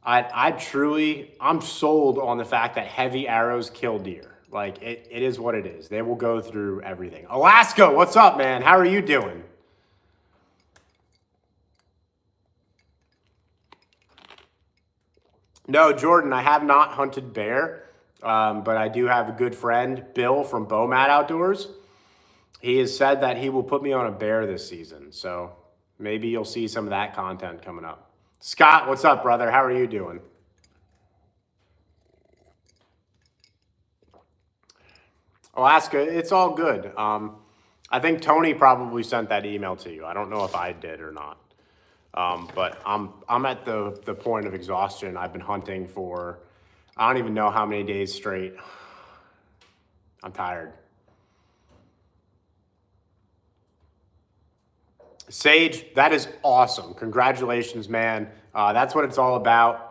I'm sold on the fact that heavy arrows kill deer. Like it is what it is. They will go through everything. Alaska, what's up, man? How are you doing? No, Jordan, I have not hunted bear, but I do have a good friend, Bill from Bowmat Outdoors. He has said that he will put me on a bear this season, so maybe you'll see some of that content coming up. Scott, what's up, brother? How are you doing? Alaska, it's all good. I think Tony probably sent that email to you. I don't know if I did or not. But I'm at the point of exhaustion. I've been hunting for I don't even know how many days straight. I'm tired. Sage, that is awesome. Congratulations, man. That's what it's all about.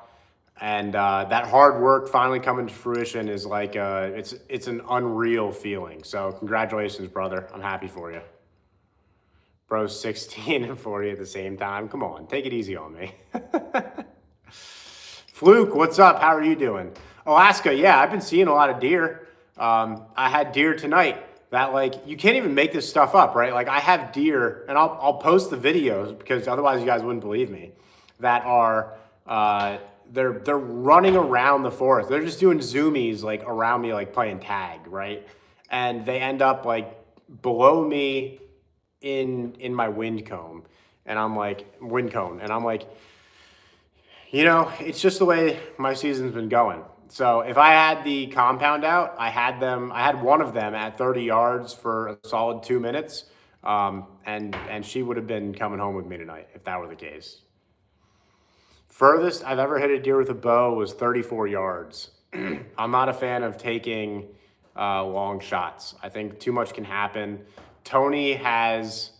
And that hard work finally coming to fruition is like it's an unreal feeling. So congratulations, brother. I'm happy for you. Bro, 16 and 40 at the same time. Come on, take it easy on me. Fluke, what's up? How are you doing? Alaska, yeah, I've been seeing a lot of deer. I had deer tonight that like, you can't even make this stuff up, right? Like I have deer, and I'll post the videos because otherwise you guys wouldn't believe me, that are, they're running around the forest. They're just doing zoomies like around me, like playing tag, right? And they end up like below me in my wind cone. And I'm like, you know, it's just the way my season's been going. So if I had the compound out, I had one of them at 30 yards for a solid 2 minutes. And she would have been coming home with me tonight if that were the case. Furthest I've ever hit a deer with a bow was 34 yards. I'm not a fan of taking long shots. I think too much can happen. Tony has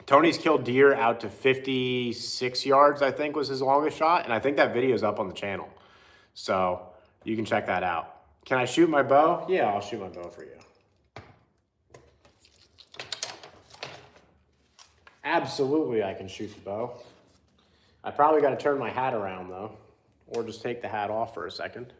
Tony's killed deer out to 56 yards, I think was his longest shot. And I think that video is up on the channel. So you can check that out. Can I shoot my bow? Yeah, I'll shoot my bow for you. Absolutely, I can shoot the bow. I probably got to turn my hat around though, or just take the hat off for a second.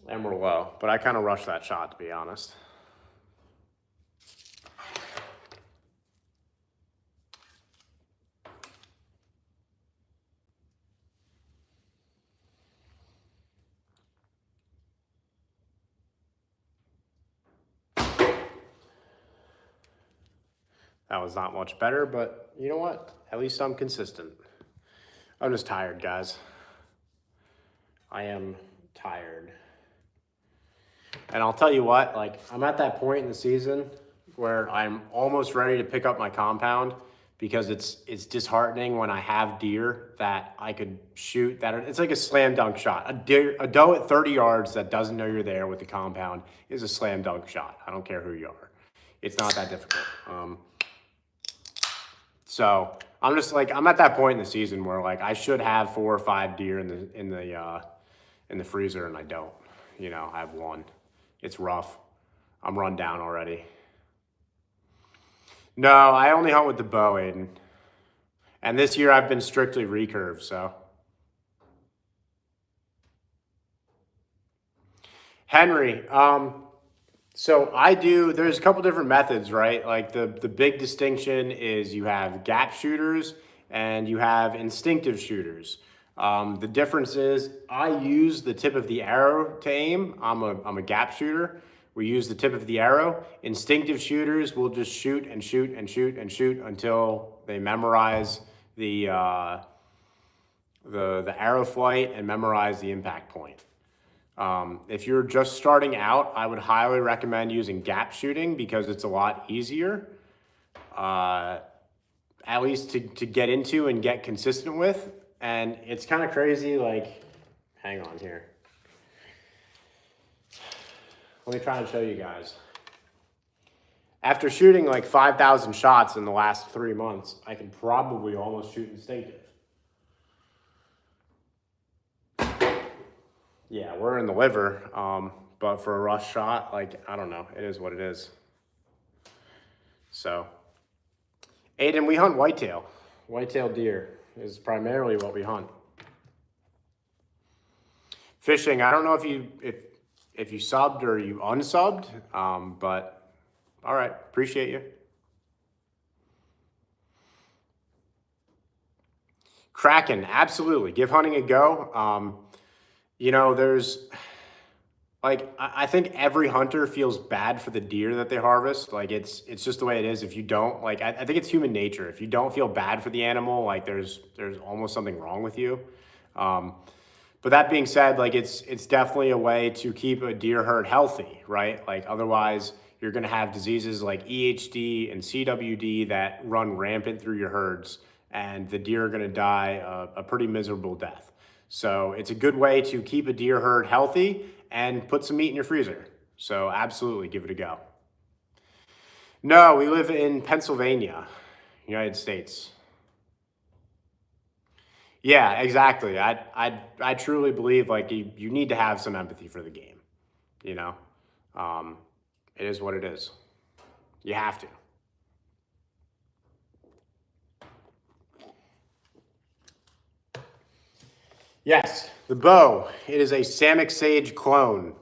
And we're low, but I kind of rushed that shot, to be honest. That was not much better, but you know what? At least I'm consistent. I'm just tired, guys. I am tired. And I'll tell you what, like I'm at that point in the season where I'm almost ready to pick up my compound because it's disheartening when I have deer that I could shoot that it's like a slam dunk shot. A doe at 30 yards that doesn't know you're there with the compound is a slam dunk shot. I don't care who you are. It's not that difficult. So I'm just like, I'm at that point in the season where like I should have 4 or 5 deer in the freezer, and I don't. You know, I have one. It's rough. I'm run down already. No, I only hunt with the bow, Aiden. And this year I've been strictly recurve, so. Henry, so there's a couple different methods, right? Like the big distinction is you have gap shooters and you have instinctive shooters. The difference is I use the tip of the arrow to aim. I'm a gap shooter. We use the tip of the arrow. Instinctive shooters will just shoot and shoot and shoot and shoot until they memorize the arrow flight and memorize the impact point. If you're just starting out, I would highly recommend using gap shooting because it's a lot easier, at least to get into and get consistent with. And it's kind of crazy, like, hang on here. Let me try and show you guys. After shooting like 5,000 shots in the last 3 months, I can probably almost shoot instinctive. Yeah, we're in the liver, but for a rush shot, like, I don't know. It is what it is. So, Aiden, we hunt whitetail. Whitetail deer is primarily what we hunt. Fishing, I don't know if you subbed or you unsubbed, but all right, appreciate you. Kraken, absolutely. Give hunting a go. You know, there's like I think every hunter feels bad for the deer that they harvest. Like it's just the way it is. If you don't, like I think it's human nature. If you don't feel bad for the animal, like there's almost something wrong with you. Um, but that being said, like it's definitely a way to keep a deer herd healthy, right? Like otherwise you're gonna have diseases like EHD and CWD that run rampant through your herds, and the deer are gonna die a pretty miserable death. So it's a good way to keep a deer herd healthy and put some meat in your freezer. So absolutely give it a go. No, we live in Pennsylvania, United States. Yeah, exactly. I truly believe like you need to have some empathy for the game, you know? Um, it is what it is. You have to. Yes, the bow. It is a Samick Sage clone.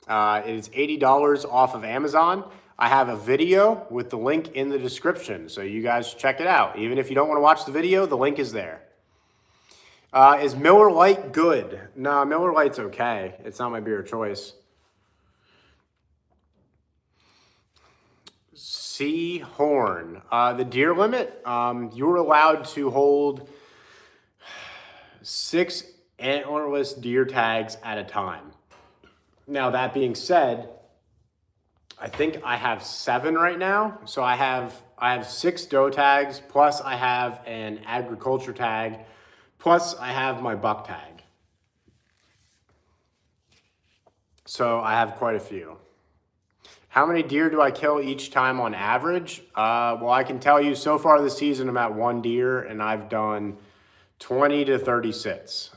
It is $80 off of Amazon. I have a video with the link in the description, so you guys check it out. Even if you don't want to watch the video, the link is there. Is Miller Lite good? No, Miller Lite's okay. It's not my beer of choice. Sea Horn. The deer limit, you're allowed to hold 6 antlerless deer tags at a time. Now, that being said, I think I have 7 right now. So I have 6 doe tags, plus I have an agriculture tag, plus I have my buck tag. So I have quite a few. How many deer do I kill each time on average? Well, I can tell you so far this season I'm at 1 deer and I've done 20 to 30 sits.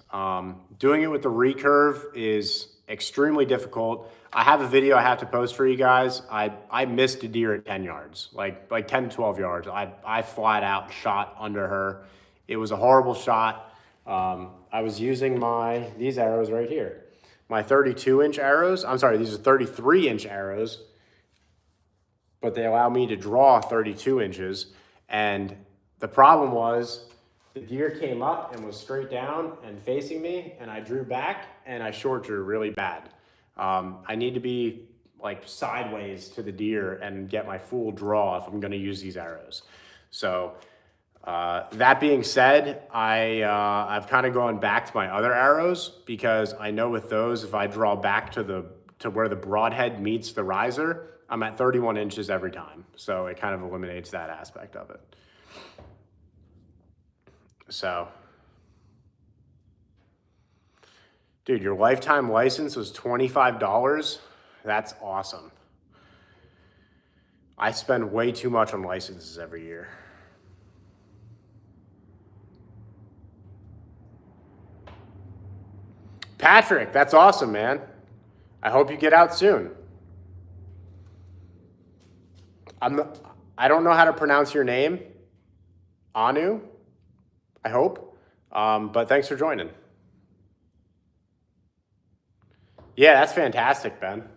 Doing it with the recurve is extremely difficult. I have a video I have to post for you guys. I missed a deer at 10 yards, like 10 to 12 yards. I flat out shot under her. It was a horrible shot. I was using these arrows right here. My 32-inch arrows. I'm sorry, these are 33-inch arrows, but they allow me to draw 32 inches. And the problem was the deer came up and was straight down and facing me, and I drew back and I short drew really bad. I need to be like sideways to the deer and get my full draw if I'm gonna use these arrows. So that being said, I've kind of gone back to my other arrows because I know with those, if I draw back to where the broadhead meets the riser, I'm at 31 inches every time. So it kind of eliminates that aspect of it. So, dude, your lifetime license was $25? That's awesome. I spend way too much on licenses every year. Patrick, that's awesome, man. I hope you get out soon. I don't know how to pronounce your name. Anu, I hope. But thanks for joining. Yeah, that's fantastic, Ben.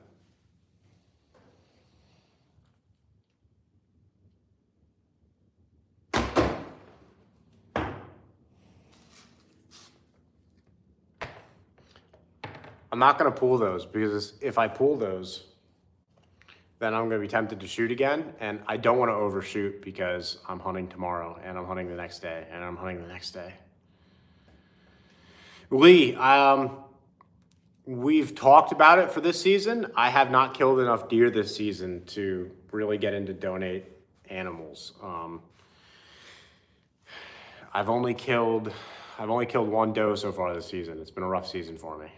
I'm not going to pull those because if I pull those, then I'm going to be tempted to shoot again. And I don't want to overshoot because I'm hunting tomorrow and I'm hunting the next day and I'm hunting the next day. Lee, we've talked about it for this season. I have not killed enough deer this season to really get into donate animals. I've only killed 1 doe so far this season. It's been a rough season for me.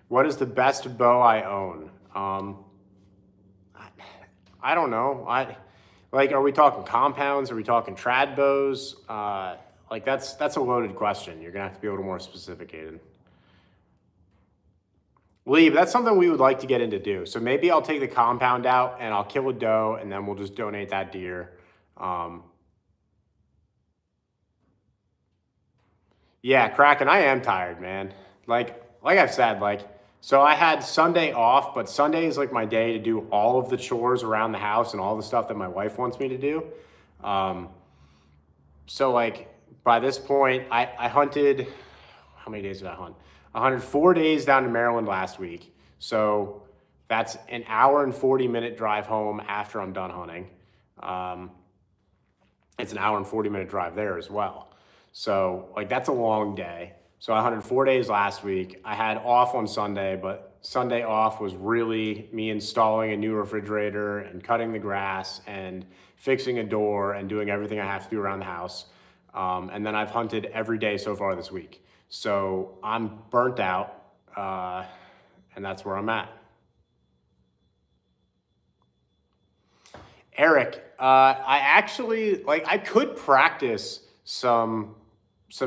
What is the best bow I own? I don't know. Are we talking compounds? Are we talking trad bows? Like that's a loaded question. You're gonna have to be a little more specificated. Lee, that's something we would like to get into do. So maybe I'll take the compound out and I'll kill a doe and then we'll just donate that deer. Yeah, Kraken, I am tired, man. Like I've said, so I had Sunday off, but Sunday is like my day to do all of the chores around the house and all the stuff that my wife wants me to do. So like by this point, I hunted, how many days did I hunt? I hunted 4 days down in Maryland last week. So that's an hour and 40-minute drive home after I'm done hunting. It's an hour and 40-minute drive there as well. So like that's a long day. So I hunted 4 days last week. I had off on Sunday, but Sunday off was really me installing a new refrigerator and cutting the grass and fixing a door and doing everything I have to do around the house. And then I've hunted every day so far this week. So I'm burnt out, and that's where I'm at. Eric, I actually, like, I could practice some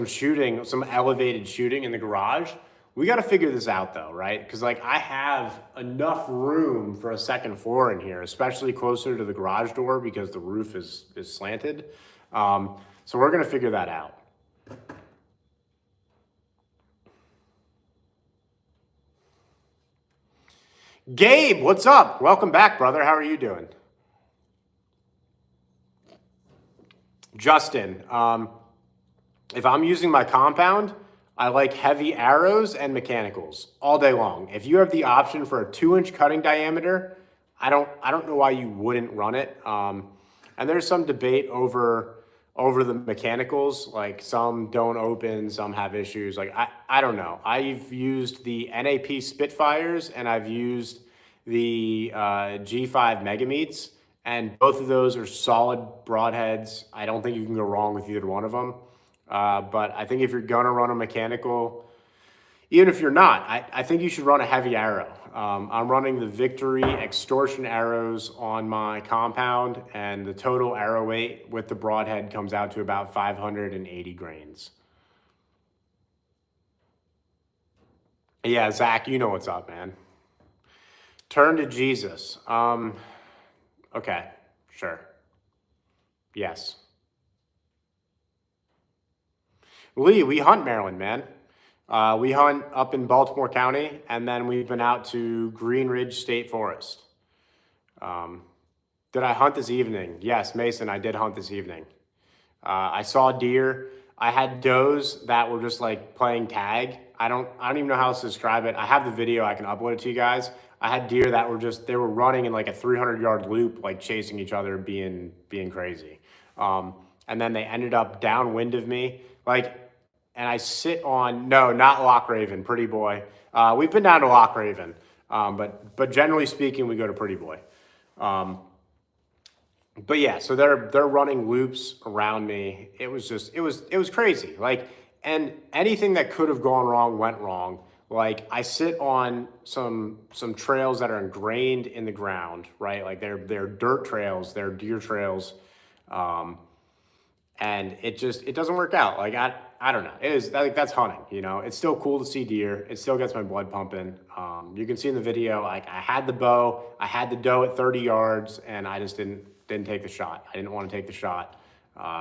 shooting, some elevated shooting in the garage. We got to figure this out though, right? Because like I have enough room for a second floor in here, especially closer to the garage door because the roof is slanted. So we're going to figure that out. Gabe, what's up? Welcome back, brother. How are you doing? Justin, if I'm using my compound, I like heavy arrows and mechanicals all day long. If you have the option for a 2-inch cutting diameter, I don't know why you wouldn't run it. And there's some debate over the mechanicals. Like some don't open, some have issues. Like I don't know. I've used the NAP Spitfires and I've used the G5 Megameats. And both of those are solid broadheads. I don't think you can go wrong with either one of them. But I think if you're going to run a mechanical, even if you're not, I think you should run a heavy arrow. I'm running the Victory Extortion arrows on my compound, and the total arrow weight with the broadhead comes out to about 580 grains. Yeah, Zach, you know what's up, man. Turn to Jesus. Okay, sure. Yes. Lee, we hunt Maryland, man. We hunt up in Baltimore County, and then we've been out to Green Ridge State Forest. Did I hunt this evening? Yes, Mason, I did hunt this evening. I saw deer. I had does that were just like playing tag. I don't even know how else to describe it. I have the video. I can upload it to you guys. I had deer that were they were running in like a 300-yard loop, like chasing each other, being crazy. And then they ended up downwind of me, like, and I sit on, no, not Loch Raven, Pretty Boy. We've been down to Loch Raven, but generally speaking, we go to Pretty Boy. But yeah, so they're running loops around me. It was crazy. Like, and anything that could have gone wrong went wrong. Like I sit on some trails that are ingrained in the ground, right? Like they're dirt trails, they're deer trails, and it doesn't work out. Like I don't know. It is like that's hunting, you know. It's still cool to see deer. It still gets my blood pumping. You can see in the video, like I had the bow, I had the doe at 30 yards, and I just didn't take the shot. I didn't want to take the shot.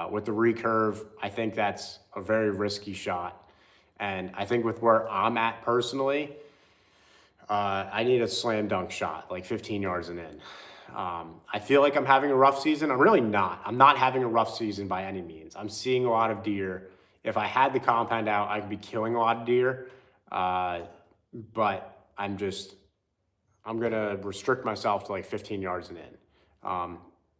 With the recurve, I think that's a very risky shot. And I think with where I'm at personally, I need a slam dunk shot, like 15 yards and in. I feel like I'm having a rough season. I'm really not. I'm not having a rough season by any means. I'm seeing a lot of deer. If I had the compound out, I could be killing a lot of deer. But I'm going to restrict myself to like 15 yards and in.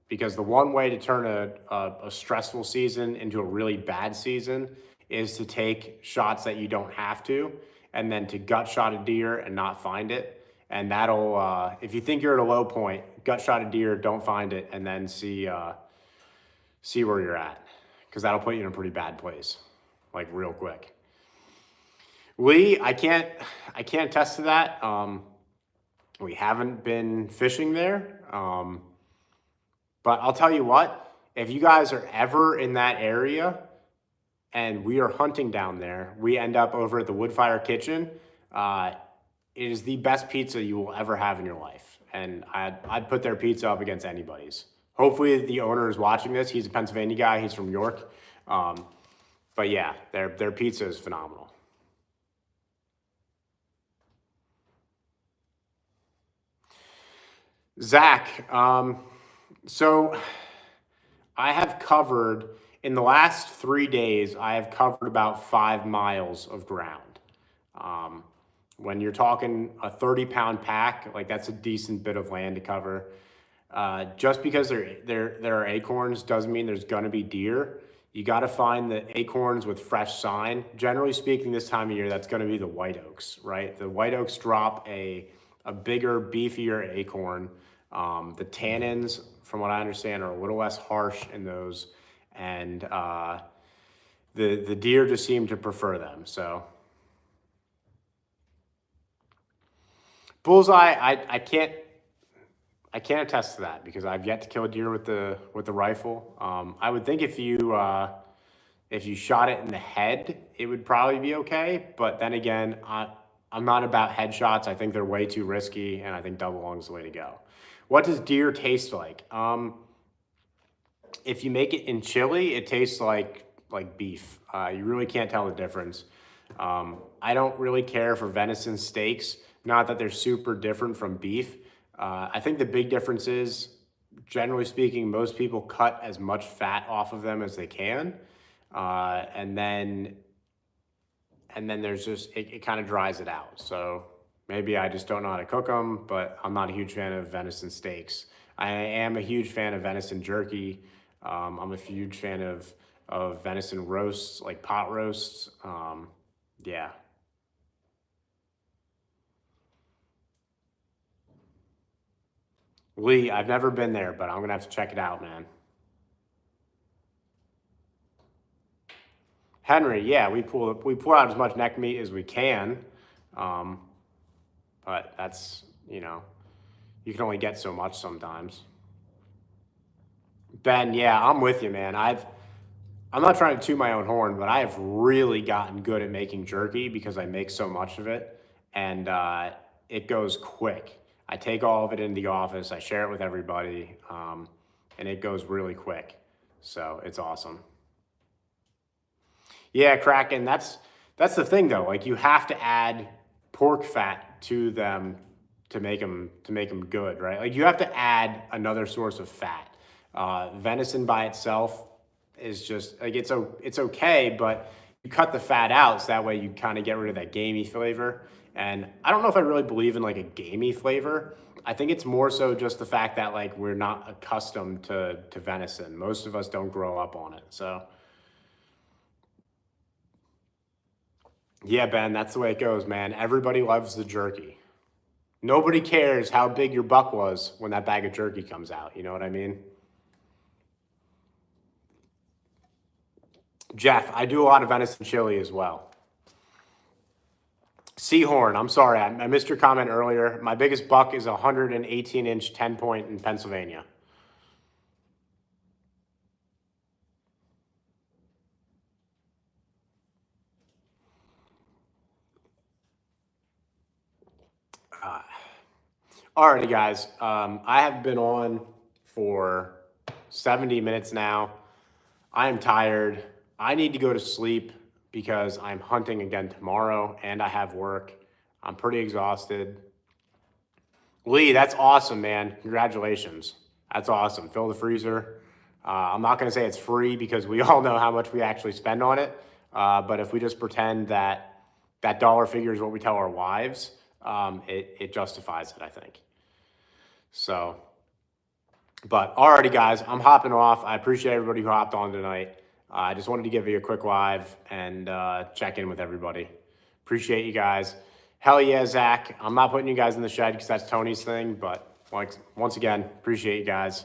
Because the one way to turn a stressful season into a really bad season is to take shots that you don't have to, and then to gut shot a deer and not find it. And that'll, if you think you're at a low point, gut shot a deer, don't find it, and then see where you're at. Because that'll put you in a pretty bad place, like real quick. Lee, I can't attest to that. We haven't been fishing there. But I'll tell you what, if you guys are ever in that area, and we are hunting down there, we end up over at the Woodfire Kitchen. It is the best pizza you will ever have in your life. And I'd put their pizza up against anybody's. Hopefully the owner is watching this. He's a Pennsylvania guy. He's from York. But yeah, their pizza is phenomenal. Zach, so I have covered, in the last 3 days, I have covered about 5 miles of ground. When you're talking a 30-pound pack, like that's a decent bit of land to cover. Just because there are acorns doesn't mean there's gonna be deer. You got to find the acorns with fresh sign. Generally speaking, this time of year, that's going to be the white oaks, right? The white oaks drop a bigger, beefier acorn. The tannins, from what I understand, are a little less harsh in those, and the deer just seem to prefer them. So bullseye, I can't attest to that because I've yet to kill a deer with the rifle. I would think if you shot it in the head, it would probably be okay. But then again, I'm not about headshots. I think they're way too risky, and I think double lung is the way to go. What does deer taste like? If you make it in chili, it tastes like beef. You really can't tell the difference. I don't really care for venison steaks. Not that they're super different from beef. I think the big difference is, generally speaking, most people cut as much fat off of them as they can. And then there's just, it kind of dries it out. So maybe I just don't know how to cook them, but I'm not a huge fan of venison steaks. I am a huge fan of venison jerky. I'm a huge fan of venison roasts, like pot roasts. Yeah. Lee, I've never been there, but I'm going to have to check it out, man. Henry, yeah, we pull out as much neck meat as we can. But that's, you can only get so much sometimes. Ben, yeah, I'm with you, man. I'm not trying to toot my own horn, but I have really gotten good at making jerky because I make so much of it, and it goes quick. I take all of it into the office, I share it with everybody, and it goes really quick. So it's awesome. Yeah, Kraken, that's the thing though. Like you have to add pork fat to them to make them good, right? Like you have to add another source of fat. Venison by itself is just like it's okay, but you cut the fat out so that way you kind of get rid of that gamey flavor. And I don't know if I really believe in like a gamey flavor. I think it's more so just the fact that like we're not accustomed to venison. Most of us don't grow up on it. So yeah, Ben, that's the way it goes, man. Everybody loves the jerky. Nobody cares how big your buck was when that bag of jerky comes out. You know what I mean? Jeff, I do a lot of venison chili as well. Seahorn, I'm sorry, I missed your comment earlier. My biggest buck is a 118-inch 10-point in Pennsylvania. Alrighty, guys. I have been on for 70 minutes now. I am tired. I need to go to sleep because I'm hunting again tomorrow and I have work. I'm pretty exhausted. Lee, that's awesome, man. Congratulations. That's awesome. Fill the freezer. I'm not going to say it's free because we all know how much we actually spend on it. But if we just pretend that that dollar figure is what we tell our wives, it justifies it, I think. So, but alrighty, guys, I'm hopping off. I appreciate everybody who hopped on tonight. I just wanted to give you a quick live and check in with everybody. Appreciate you guys. Hell yeah, Zach. I'm not putting you guys in the shed because that's Tony's thing, but once again, appreciate you guys.